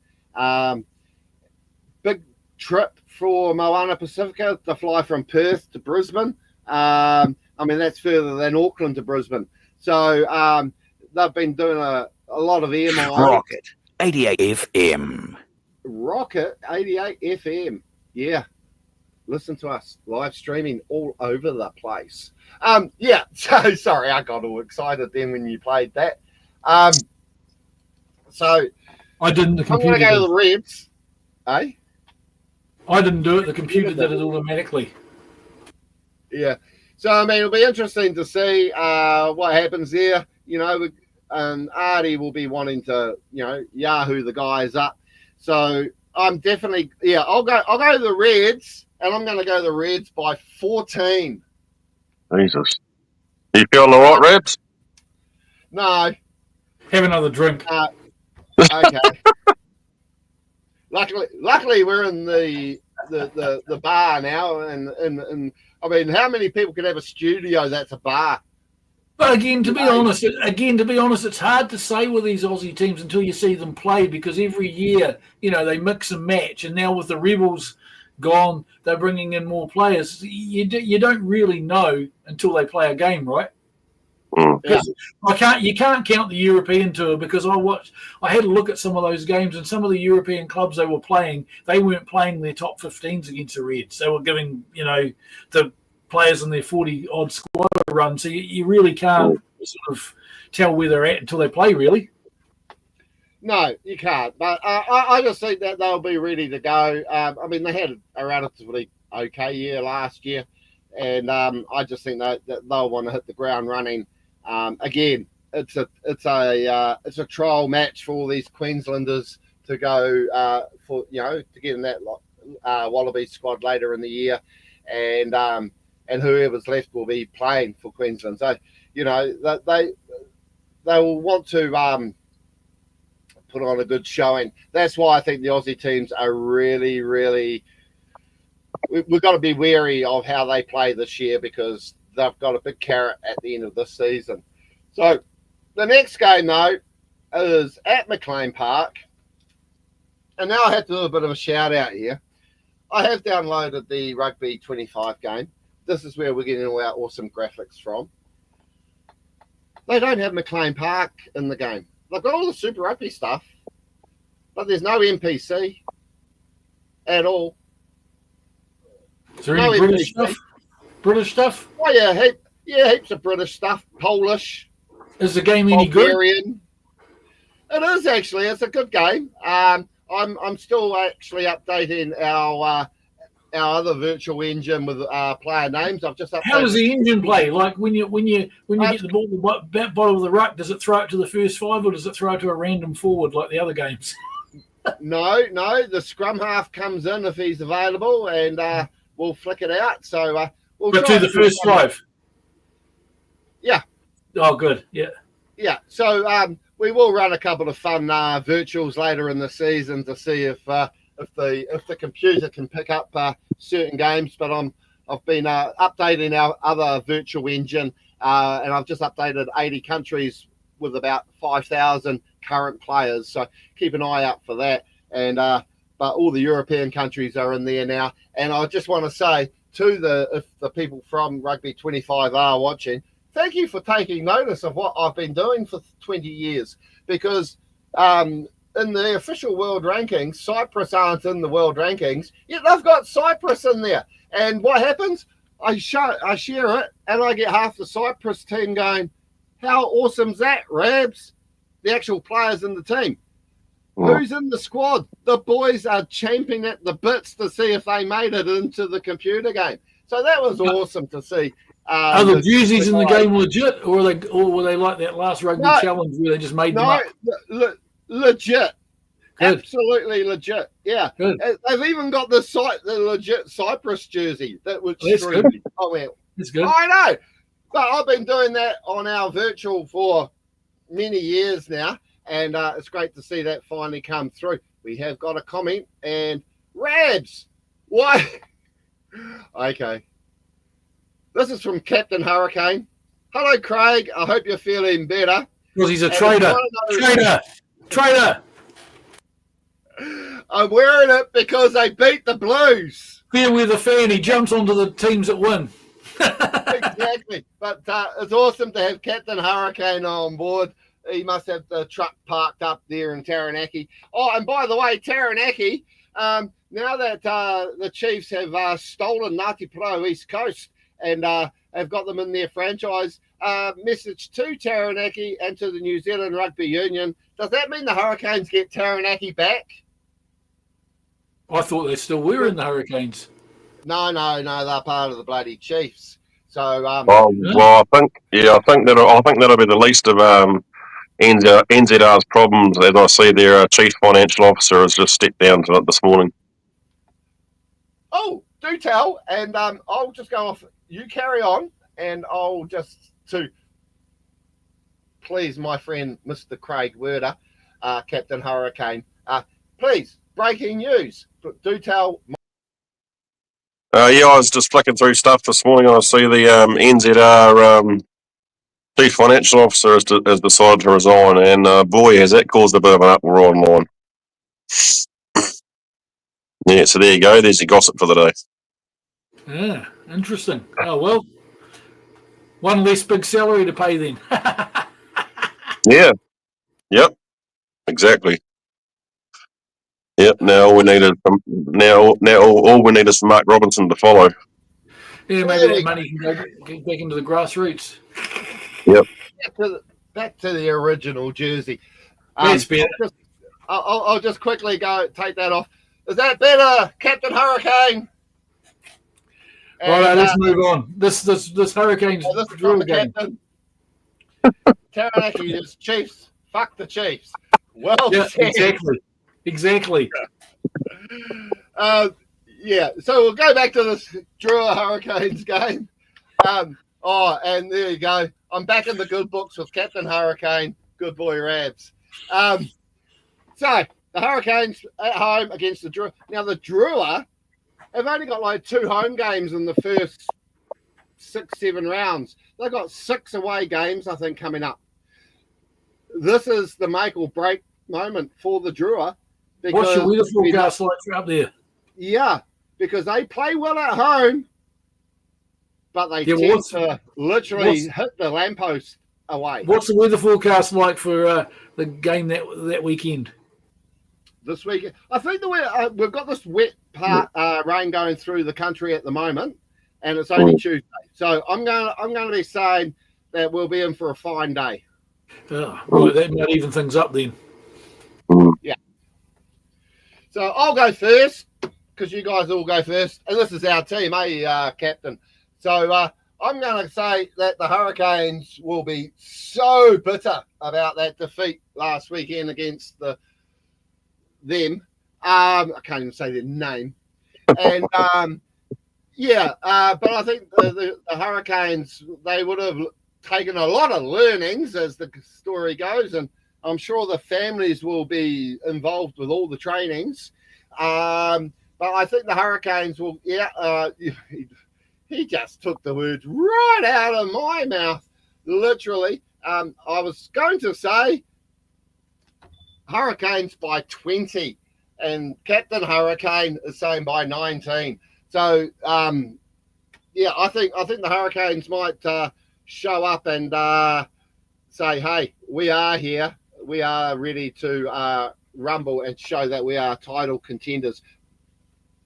Big trip for Moana Pacifica to fly from Perth to Brisbane. That's further than Auckland to Brisbane. So they've been doing a lot of air miles. Rocket 88 FM. Rocket 88 FM. Yeah. Listen to us live streaming all over the place. So sorry, I got all excited then when you played that. So I didn't. The computer I'm going to go to the Reds. Eh? I didn't do it. The computer did it automatically. Yeah. So it'll be interesting to see what happens there. And Artie will be wanting to, Yahoo the guys up. So I'm definitely, I'll go to the Reds. And I'm going to go the Reds by 14. Jesus. Are you feeling all right, Reds? No. Have another drink. Okay. Luckily, we're in the bar now, and how many people can have a studio that's a bar? But again, to be honest, it's hard to say with these Aussie teams until you see them play, because every year, they mix and match, and now with the Rebels gone, they're bringing in more players. You don't really know until they play a game, right? Yeah. You can't count the European tour, because I had a look at some of those games, and some of the European clubs they were playing, they weren't playing their top 15s against the Reds. They were giving the players in their 40-odd squad a run, so you really can't sort of tell where they're at until they play, really. No, you can't. But I just think that they'll be ready to go. They had a relatively okay year last year, and I just think that they'll want to hit the ground running. Again, it's a trial match for all these Queenslanders to go to get in that Wallaby squad later in the year, and whoever's left will be playing for Queensland. So they will want to put on a good showing. That's why I think the Aussie teams are really, really. We've got to be wary of how they play this year, because they've got a big carrot at the end of this season. So the next game, though, is at McLean Park. And now I have to do a bit of a shout out here. I have downloaded the Rugby 25 game. This is where we're getting all our awesome graphics from. They don't have McLean Park in the game. They've got all the Super Rugby stuff, but there's no NPC at all. Is there any British stuff? British stuff? Oh yeah, heaps of British stuff. Polish. Is the game any good? It is actually. It's a good game. I'm still actually updating our other virtual engine with player names. I've just updated. How does the engine play? Like when you get the ball at the bottom of the ruck, does it throw it to the first 5, or does it throw it to a random forward like the other games? No. The scrum half comes in if he's available, and we'll flick it out. So we'll But try do the first 5. Yeah. Oh, good. Yeah. Yeah. So we will run a couple of fun virtuals later in the season to see if the computer can pick up certain games. But I've been updating our other virtual engine, and I've just updated 80 countries with about 5,000 current players. So keep an eye out for that. And but all the European countries are in there now. And I just want to say if the people from Rugby 25 are watching, thank you for taking notice of what I've been doing for 20 years, because in the official world rankings, Cyprus aren't in the world rankings, yet they've got Cyprus in there. And what happens? I share it, and I get half the Cyprus team going, how awesome's that, Rabs? The actual players in the team. Who's in the squad? The boys are champing at the bits to see if they made it into the computer game. So that was awesome to see. Are the jerseys in the game legit, or were they like that last rugby challenge where they just made them up? Legit. Good. Absolutely legit. Yeah. Good. They've even got the legit Cyprus jersey. That's good. Oh, well. That's good. I know. But I've been doing that on our virtual for many years now, and it's great to see that finally come through. We have got a comment, and Rabs, why? Okay. This is from Captain Hurricane. Hello, Craig. I hope you're feeling better. Because he's a traitor. Traitor. I'm wearing it because they beat the Blues. Fair weather fan. He jumps onto the teams that win. Exactly. But it's awesome to have Captain Hurricane on board. He must have the truck parked up there in Taranaki. Oh, and by the way, Taranaki, now that the Chiefs have stolen Ngāti Pro East Coast and have got them in their franchise, message to Taranaki and to the New Zealand Rugby Union. Does that mean the Hurricanes get Taranaki back? I thought they still were in the Hurricanes. No, they're part of the bloody Chiefs. So, well, I think that'll be the least of NZR's problems. As I see, their chief financial officer has just stepped down to it this morning. Oh, do tell, and I'll just go off. You carry on, and I'll just to please my friend Mr. Craig Werder, Captain Hurricane. Please, breaking news. Do tell. I was just flicking through stuff this morning, and I see the NZR chief financial officer has decided to resign, and boy, has that caused a bit of an uproar online. Yeah, so there you go. There's your gossip for the day. Yeah, interesting. Oh, well, one less big salary to pay then. Yeah. Yep. Exactly. Yep. Now all we need is all we need is for Mark Robinson to follow. Yeah, maybe that money can go back into the grassroots. Yep. Back to the original jersey. That's better. I'll just quickly take that off. Is that better, Captain Hurricane? All right, let's move on. This Hurricanes drill game. Taranaki is Chiefs. Fuck the Chiefs. Well, yeah, exactly. Yeah. So we'll go back to this Drua Hurricanes game. And there you go. I'm back in the good books with Captain Hurricane. Good boy, Rabs. So the Hurricanes at home against the Drua. Now the Drua have only got like 2 home games in the first 6-7 rounds. They've got 6 away games, I think, coming up. This is the make or break moment for the Drua. What's your weather forecast like up there? Yeah, because they play well at home, but they tend to literally hit the lamppost away. What's the weather forecast like for the game that weekend? This weekend, I think we've got this wet rain going through the country at the moment, and it's only Tuesday. So I'm going to be saying that we'll be in for a fine day. Oh, right, that might even things up then. Yeah. So I'll go first because you guys all go first, and this is our team, Captain? So I'm going to say that the Hurricanes will be so bitter about that defeat last weekend against the them. I can't even say their name. And but I think the Hurricanes, they would have taken a lot of learnings as the story goes, and I'm sure the families will be involved with all the trainings. But I think the Hurricanes will, he just took the words right out of my mouth, literally. I was going to say Hurricanes by 20, and Captain Hurricane is saying by 19. So, I think the Hurricanes might show up and say, hey, we are here. We are ready to rumble and show that we are title contenders.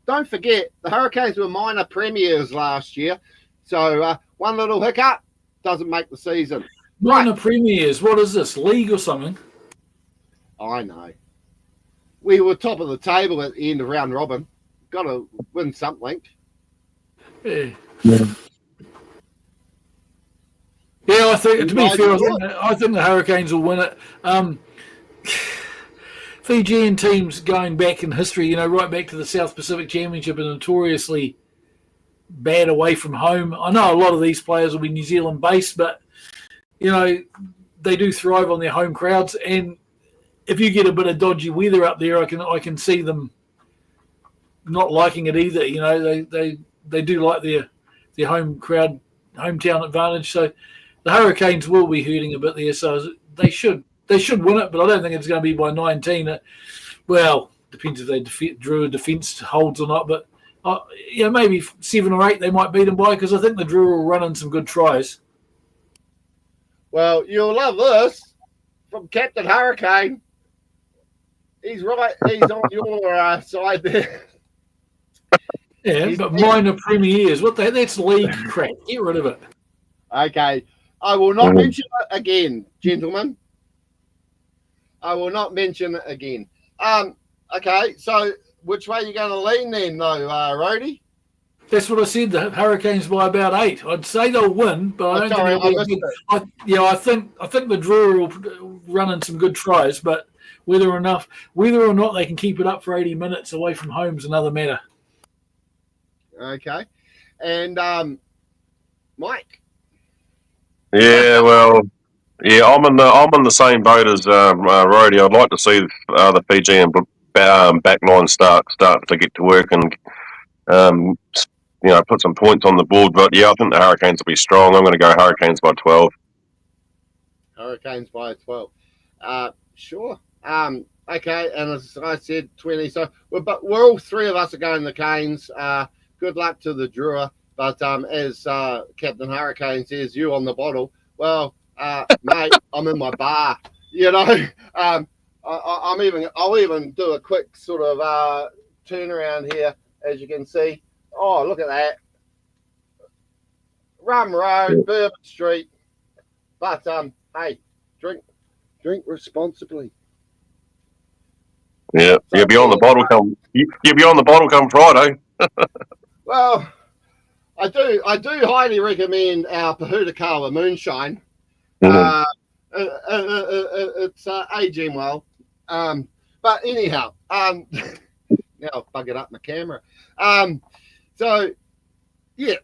Don't forget, the Hurricanes were minor premiers last year. So one little hiccup doesn't make the season. Minor premiers, what is this, league or something? I know. We were top of the table at the end of round robin. Got to win something. Yeah, I think, to be fair, I think the Hurricanes will win it. Fijian teams going back in history, right back to the South Pacific Championship, are notoriously bad away from home. I know a lot of these players will be New Zealand based, but they do thrive on their home crowds. And if you get a bit of dodgy weather up there, I can see them not liking it either. They do like their home crowd, hometown advantage. So the Hurricanes will be hurting a bit there. So they should win it, but I don't think it's going to be by 19. Well, depends if they Drua defence holds or not. But maybe 7 or 8 they might beat them by, because I think the Drua will run in some good tries. Well, you'll love this from Captain Hurricane. He's right. He's on your side there. Yeah, but minor premiers. That's league crap. Get rid of it. Okay. I will not mention it again, gentlemen. I will not mention it again. Okay, so which way are you going to lean then, though, Rhodey? That's what I said. The Hurricanes by about 8. I'd say they'll win, but I don't think I think the Drua will run in some good tries, but whether or not they can keep it up for 80 minutes away from home is another matter. Okay, and Mike. Yeah, well, I'm in the same boat as Rhodey. I'd like to see the Fijian back line start to get to work and put some points on the board. But I think the Hurricanes will be strong. I'm going to go Hurricanes by 12. Hurricanes by 12. Sure. Okay, and as I said, 20. So we're all three of us are going the Canes. Good luck to the Drua. But as Captain Hurricane says, you on the bottle. Well, mate, I'm in my bar. I'll even do a quick sort of turnaround here, as you can see. Oh, look at that. Rum Road, Bourbon Street. But hey, drink responsibly. Yeah, So, you'll be on the bottle come. You'll be on the bottle come Friday. Well, I do highly recommend our Pahutakawa Moonshine. It's aging well. But anyhow, now I've buggered up my camera. So we're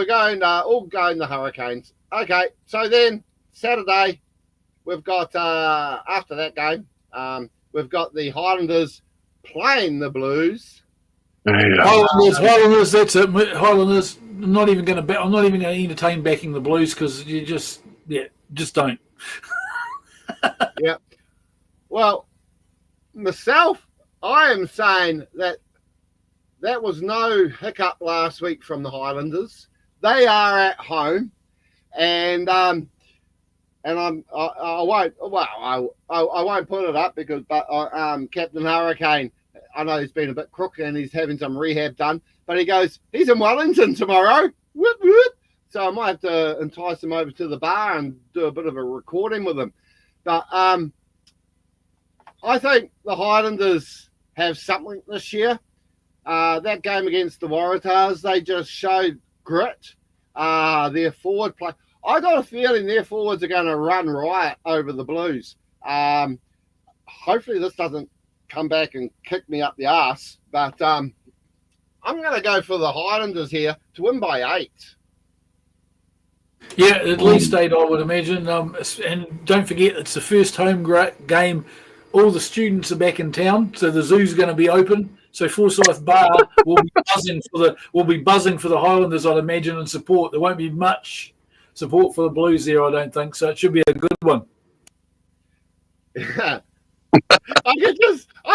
going all going the Hurricanes. Okay, so then Saturday we've got after that game, we've got the Highlanders playing the Blues. Highlanders, that's it. Highlanders, I'm not even going to entertain backing the Blues, because you just don't. Yeah. Well, myself, I am saying that was no hiccup last week from the Highlanders. They are at home, and I won't put it up because Captain Hurricane, I know he's been a bit crook and he's having some rehab done, but he goes, he's in Wellington tomorrow. Whoop, whoop. So I might have to entice him over to the bar and do a bit of a recording with him. But I think the Highlanders have something this year. That game against the Waratahs, they just showed grit. Their forward play. I got a feeling their forwards are going to run riot over the Blues. Hopefully this doesn't come back and kick me up the arse. But I'm going to go for the Highlanders here to win by 8. Yeah, at least 8, I would imagine. And don't forget, it's the first home game. All the students are back in town, so the zoo's going to be open. So Forsyth Bar will be buzzing for the Highlanders, I'd imagine, and support. There won't be much support for the Blues there, I don't think. So it should be a good one. I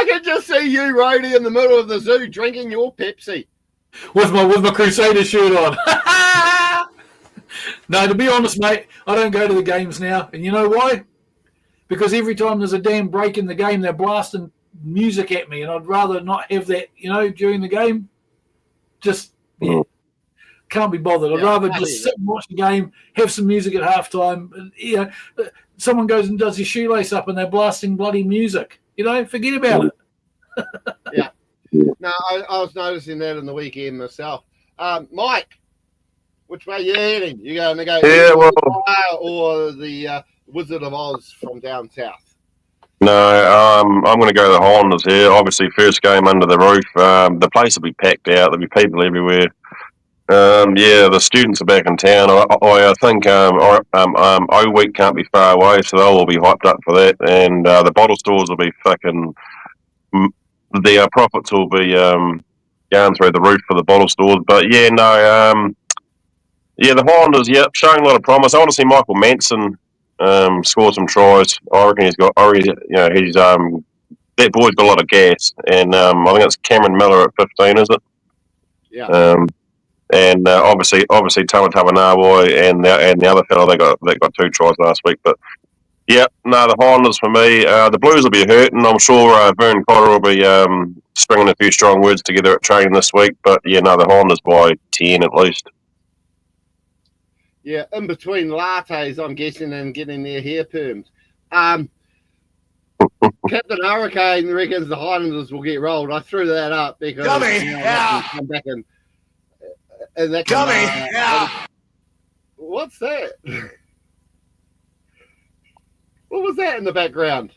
could just see you, Rody, in the middle of the zoo drinking your Pepsi with my Crusader shirt on. No, to be honest, mate, I don't go to the games now, and you know why? Because every time there's a damn break in the game, they're blasting music at me, and I'd rather not have that, during the game. Just can't be bothered. I'd rather just sit and watch the game, have some music at halftime. And, someone goes and does his shoelace up, and they're blasting bloody music. Forget about it. Yeah. No, I was noticing that in the weekend myself. Mike, which way are you heading? You going to go or the Wizard of Oz from down south? No, I'm going to go to the Highlanders here. Obviously, first game under the roof. The place will be packed out. There'll be people everywhere. The students are back in town. I think O Week can't be far away, so they'll all be hyped up for that. And the bottle stores will be fucking. The profits will be going through the roof for the bottle stores. But the Highlanders, showing a lot of promise. I want to see Michael Manson score some tries. I reckon he's that boy's got a lot of gas, and I think it's Cameron Miller at 15, is it? Yeah. And obviously Tamatava Nawai and the other fellow they got 2 tries last week. But the Highlanders for me. The Blues will be hurting. I'm sure Vern Cotter will be stringing a few strong words together at training this week. But the Highlanders by 10 at least. Yeah, in between lattes, I'm guessing, and getting their hair permed. Captain Hurricane reckons the Highlanders will get rolled. I threw that up because come back and that what's that? What was that in the background?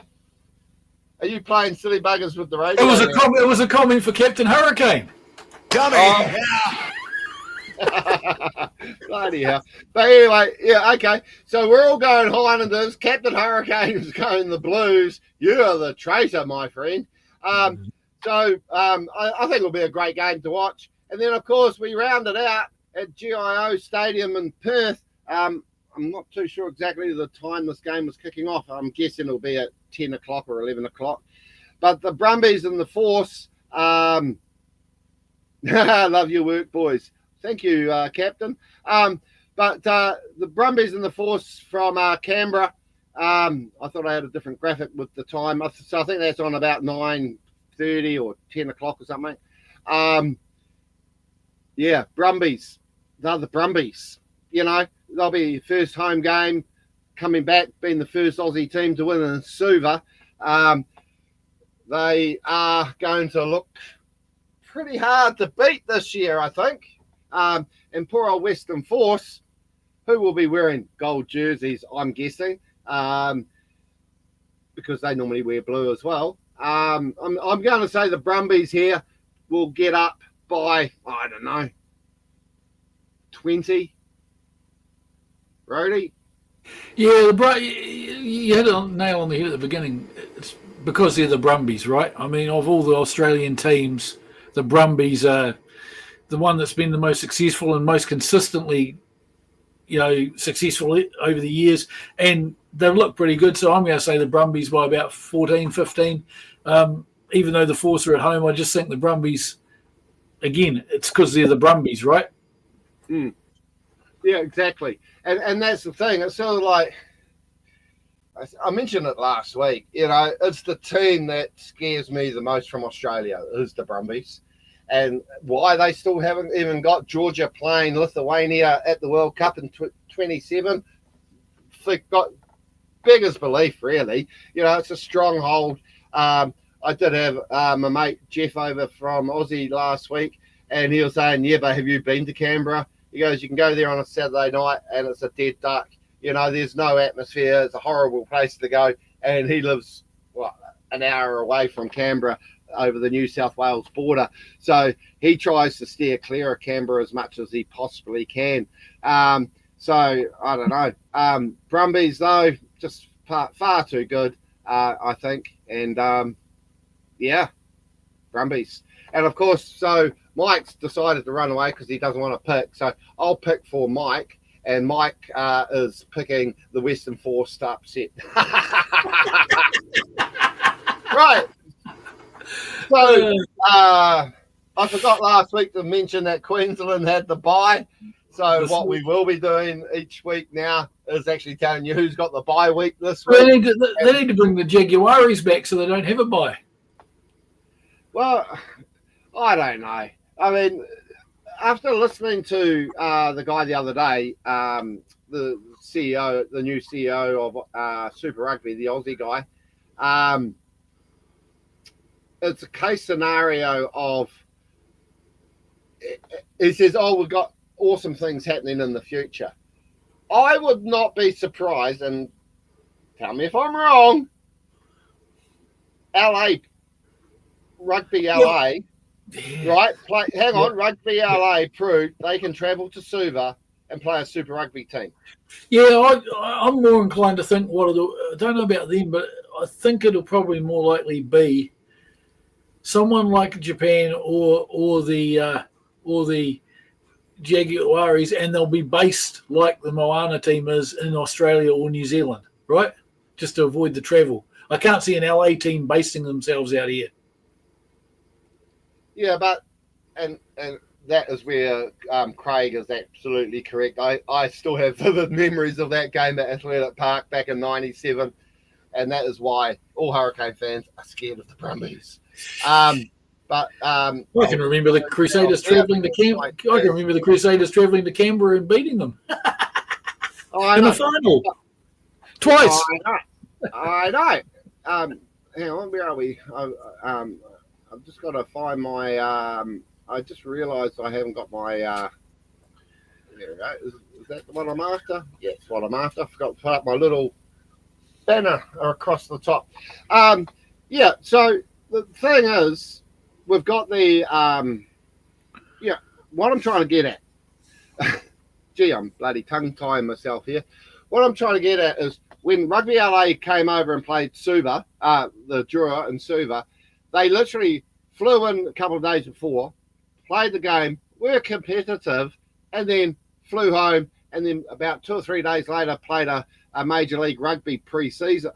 Are you playing silly buggers with the radio? It was a comment for Captain Hurricane. Bloody hell. But anyway, okay. So we're all going Highlanders. Captain Hurricane's going the Blues. You are the traitor, my friend. I think it'll be a great game to watch. And then, of course, we round it out at GIO Stadium in Perth. I'm not too sure exactly the time this game was kicking off. I'm guessing it'll be at 10 o'clock or 11 o'clock. But the Brumbies and the Force, I love your work, boys. Thank you, Captain. But the Brumbies and the Force from Canberra, I thought I had a different graphic with the time. So I think that's on about 9:30 or 10 o'clock or something. Brumbies. They're the Brumbies. They'll be first home game, coming back, being the first Aussie team to win in Suva. They are going to look pretty hard to beat this year, I think. And poor old Western Force, who will be wearing gold jerseys, I'm guessing, because they normally wear blue as well. I'm going to say the Brumbies here will get up by, I don't know, 20. Brody? Yeah, you had a nail on the head at the beginning. It's because they're the Brumbies, right? I mean, of all the Australian teams, the Brumbies are the one that's been the most successful and most consistently, successful over the years. And they've looked pretty good. So I'm going to say the Brumbies by about 14, 15. Even though the Force are at home, I just think the Brumbies, again, it's because they're the Brumbies, right? Mm. Yeah, exactly. And that's the thing. It's sort of like, I mentioned it last week, it's the team that scares me the most from Australia is the Brumbies. And why they still haven't even got Georgia playing Lithuania at the World Cup in 27, they've got beggars belief, really. It's a stronghold. I did have my mate Jeff over from Aussie last week, and he was saying, but have you been to Canberra? He goes, you can go there on a Saturday night, and it's a dead duck. There's no atmosphere. It's a horrible place to go. And he lives, an hour away from Canberra over the New South Wales border. So he tries to steer clear of Canberra as much as he possibly can. So I don't know. Brumbies, though, just far too good, I think. And, yeah, Brumbies. And, of course, so Mike's decided to run away because he doesn't want to pick. So I'll pick for Mike. And Mike is picking the Western Force to upset. Right. So I forgot last week to mention that Queensland had the bye. So what we will be doing each week now is actually telling you who's got the bye week this week. They need to bring the Jaguares back so they don't have a bye. Well, I don't know. I mean, after listening to the guy the other day, the CEO, the new CEO of Super Rugby, the Aussie guy, it's a case scenario of, he says, oh, we've got awesome things happening in the future. I would not be surprised, and tell me if I'm wrong, Rugby LA, right? Hang on, Rugby LA proved they can travel to Suva and play a Super Rugby team. Yeah, I'm more inclined to think I don't know about them, but I think it'll probably more likely be someone like Japan or the Jaguares, and they'll be based like the Moana team is in Australia or New Zealand, right? Just to avoid the travel. I can't see an LA team basing themselves out here. Yeah, but and that is where Craig is absolutely correct. I still have vivid memories of that game at Athletic Park back in '97, and that is why all Hurricane fans are scared of the Brumbies. I can remember the Crusaders travelling to Canberra. I can remember the Crusaders travelling to Canberra and beating them in the final twice. I know. Hang on, where are we? I've just got to find my. I just realised I haven't got my. There we go. Is that the one I'm after? Yeah, it's what I'm after. I forgot to put up my little banner across the top. Yeah. So the thing is, we've got the. What I'm trying to get at. Gee, I'm bloody tongue-tying myself here. What I'm trying to get at is when Rugby LA came over and played Suva, the Drua and Suva, they literally flew in a couple of days before, played the game, were competitive, and then flew home. And then about 2 or 3 days later, played a Major League Rugby pre-season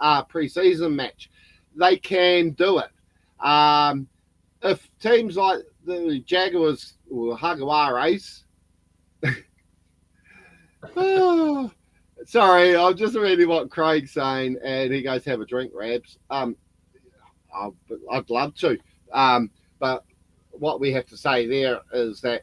match. They can do it. If teams like the Jaguars or Jaguares, sorry, I'm just reading what Craig's saying, and he goes, "Have a drink, Rabs." I'd love to, but what we have to say there is that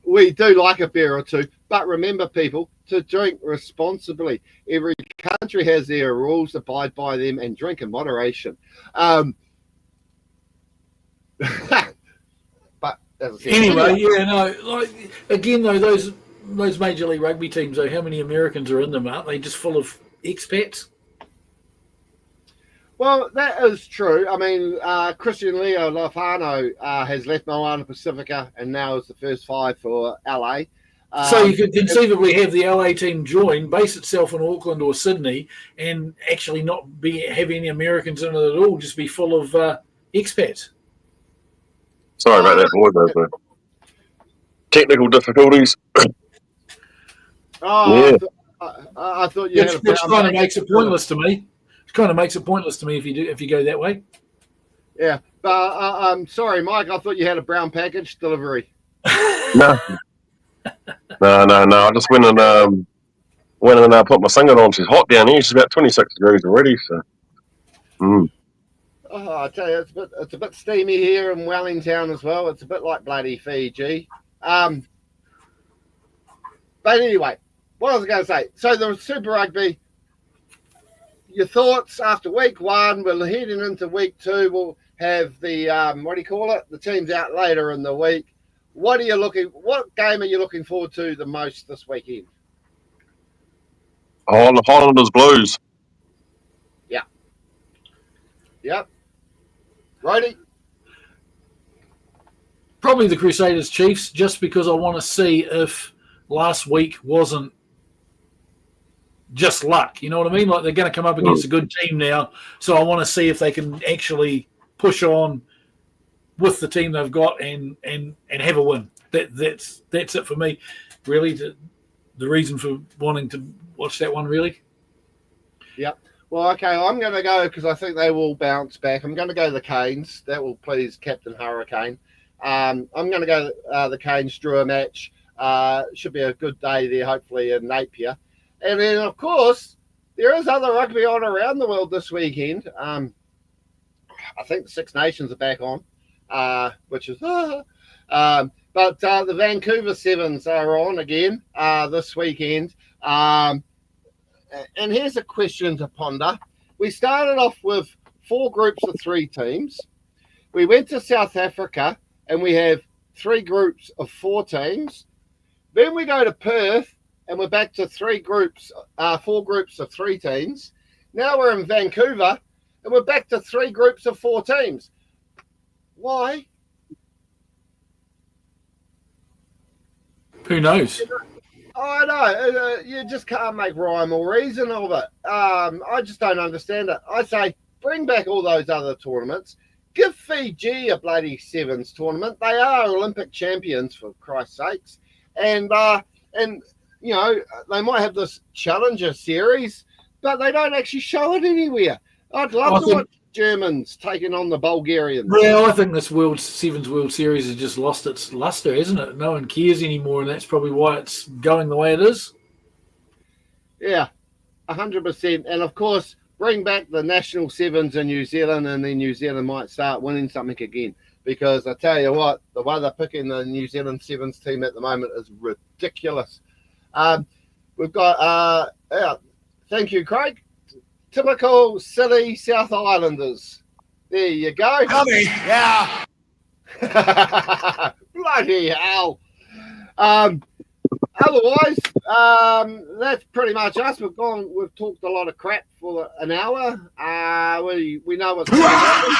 we do like a beer or two, but remember, people, to drink responsibly. Every country has their rules, abide by them, and drink in moderation. But as I said, anyway, again though, those Major League Rugby teams, though, how many Americans are in them? Aren't they just full of expats? Well, that is true. I mean, Christian Leo Lafano has left Moana Pacifica and now is the first 5 for LA. So you could conceivably have the LA team join, base itself in Auckland or Sydney, and actually not have any Americans in it at all, just be full of expats. Sorry about that, boys. Those technical difficulties. Yeah. I thought you had a which kind of makes it pointless to me. It kind of makes it pointless to me if you go that way. Yeah, but I'm sorry, Mike. I thought you had a brown package delivery. No. I just went and put my singer on. She's hot down here. She's about 26 degrees already. So. Oh, I tell you, it's a bit steamy here in Wellington as well. It's a bit like bloody Fiji. But anyway, what I was going to say. So the Super Rugby. Your thoughts after week 1? We're heading into week 2. We'll have the the teams out later in the week. What game are you looking forward to the most this weekend? Oh, the Highlanders Blues. Yeah. Yep. Righty. Probably the Crusaders Chiefs, just because I want to see if last week wasn't just luck. You know what I mean? Like they're going to come up against a good team now, so I want to see if they can actually push on with the team they've got and have a win. That's it for me, really. The reason for wanting to watch that one, really. Yep. Well, okay, I'm going to go because I think they will bounce back. I'm going to go the Canes. That will please Captain Hurricane. I'm going to go the Canes Drua match. Should be a good day there, hopefully, in Napier. And then, of course, there is other rugby on around the world this weekend. I think the Six Nations are back on, which is... but the Vancouver Sevens are on again this weekend. And here's a question to ponder. We started off with 4 groups of 3 teams. We went to South Africa, and we have 3 groups of 4 teams. Then we go to Perth, and we're back to 4 groups of 3 teams. Now we're in Vancouver, and we're back to 3 groups of 4 teams. Why? Who knows? I know. You just can't make rhyme or reason of it. I just don't understand it. I say bring back all those other tournaments. Give Fiji a bloody Sevens tournament. They are Olympic champions, for Christ's sakes. And you know, they might have this Challenger series, but they don't actually show it anywhere. I'd love to watch Germans taking on the Bulgarians. Well, I think this Sevens World Series has just lost its luster, hasn't it? No one cares anymore, and that's probably why it's going the way it is. Yeah, 100%. And of course, bring back the national Sevens in New Zealand, and then New Zealand might start winning something again. Because I tell you what, the way they're picking the New Zealand Sevens team at the moment is ridiculous. We've got, thank you, Craig. Typical silly South Islanders. There you go. Dummy, yeah. Bloody hell. Otherwise, that's pretty much us. We've talked a lot of crap for an hour. We know what's going to happen.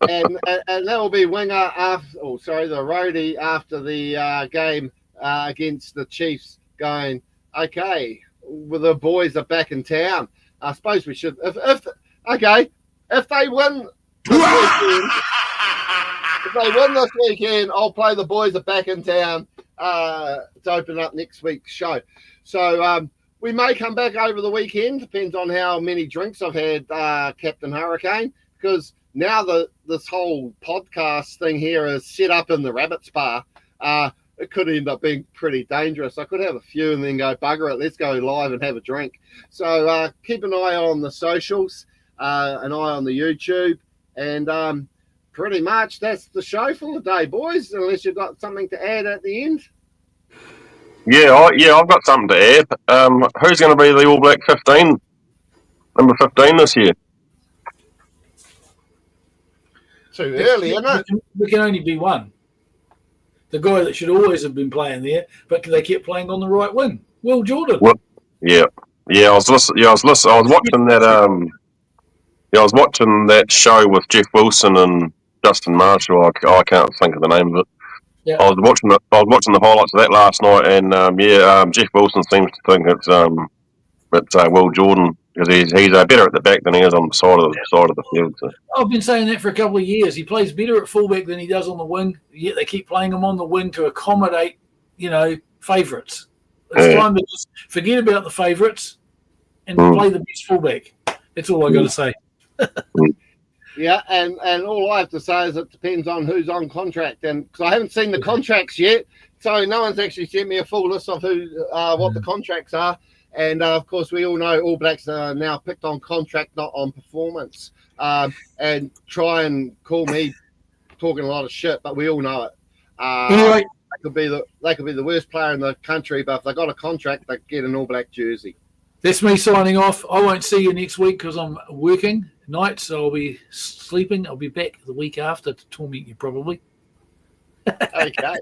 and that will be winger after, the roadie after the game against the Chiefs going, okay, well, the boys are back in town. I suppose we should, if they win this weekend, I'll play the boys are back in town to open up next week's show. So we may come back over the weekend, depends on how many drinks I've had, Captain Hurricane, because now this whole podcast thing here is set up in the Rabbit's Bar. It could end up being pretty dangerous. I could have a few and then go, bugger it, let's go live and have a drink. So keep an eye on the socials, an eye on the YouTube, and pretty much that's the show for the day, boys, unless you've got something to add at the end. Yeah, I've got something to add. Who's going to be the All Black 15, number 15 this year? Too early, isn't it? We can only be one. The guy that should always have been playing there, but they kept playing on the right wing. Will Jordan. Well, I was watching that. I was watching that show with Jeff Wilson and Justin Marshall. I can't think of the name of it. Yeah. I was watching the highlights of that last night, and Jeff Wilson seems to think it's Will Jordan, because he's better at the back than he is on the side of the field. So. I've been saying that for a couple of years. He plays better at fullback than he does on the wing, yet they keep playing him on the wing to accommodate, favourites. It's time to just forget about the favourites and play the best fullback. That's all I got to say. Yeah, and all I have to say is it depends on who's on contract, and because I haven't seen the contracts yet, so no one's actually sent me a full list of what the contracts are. And, of course, we all know All Blacks are now picked on contract, not on performance. And try and call me talking a lot of shit, but we all know it. Anyway, they could be the worst player in the country, but if they got a contract, they get an All Black jersey. that's me signing off. I won't see you next week because I'm working nights, so I'll be sleeping. I'll be back the week after to torment you probably. Okay.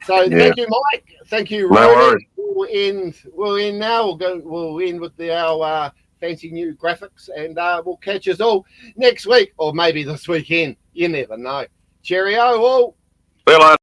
So thank you, Mike. Thank you, No Ronan. worries. We'll end now. We'll end with our fancy new graphics, and we'll catch us all next week, or maybe this weekend. You never know. Cheerio all. See you later.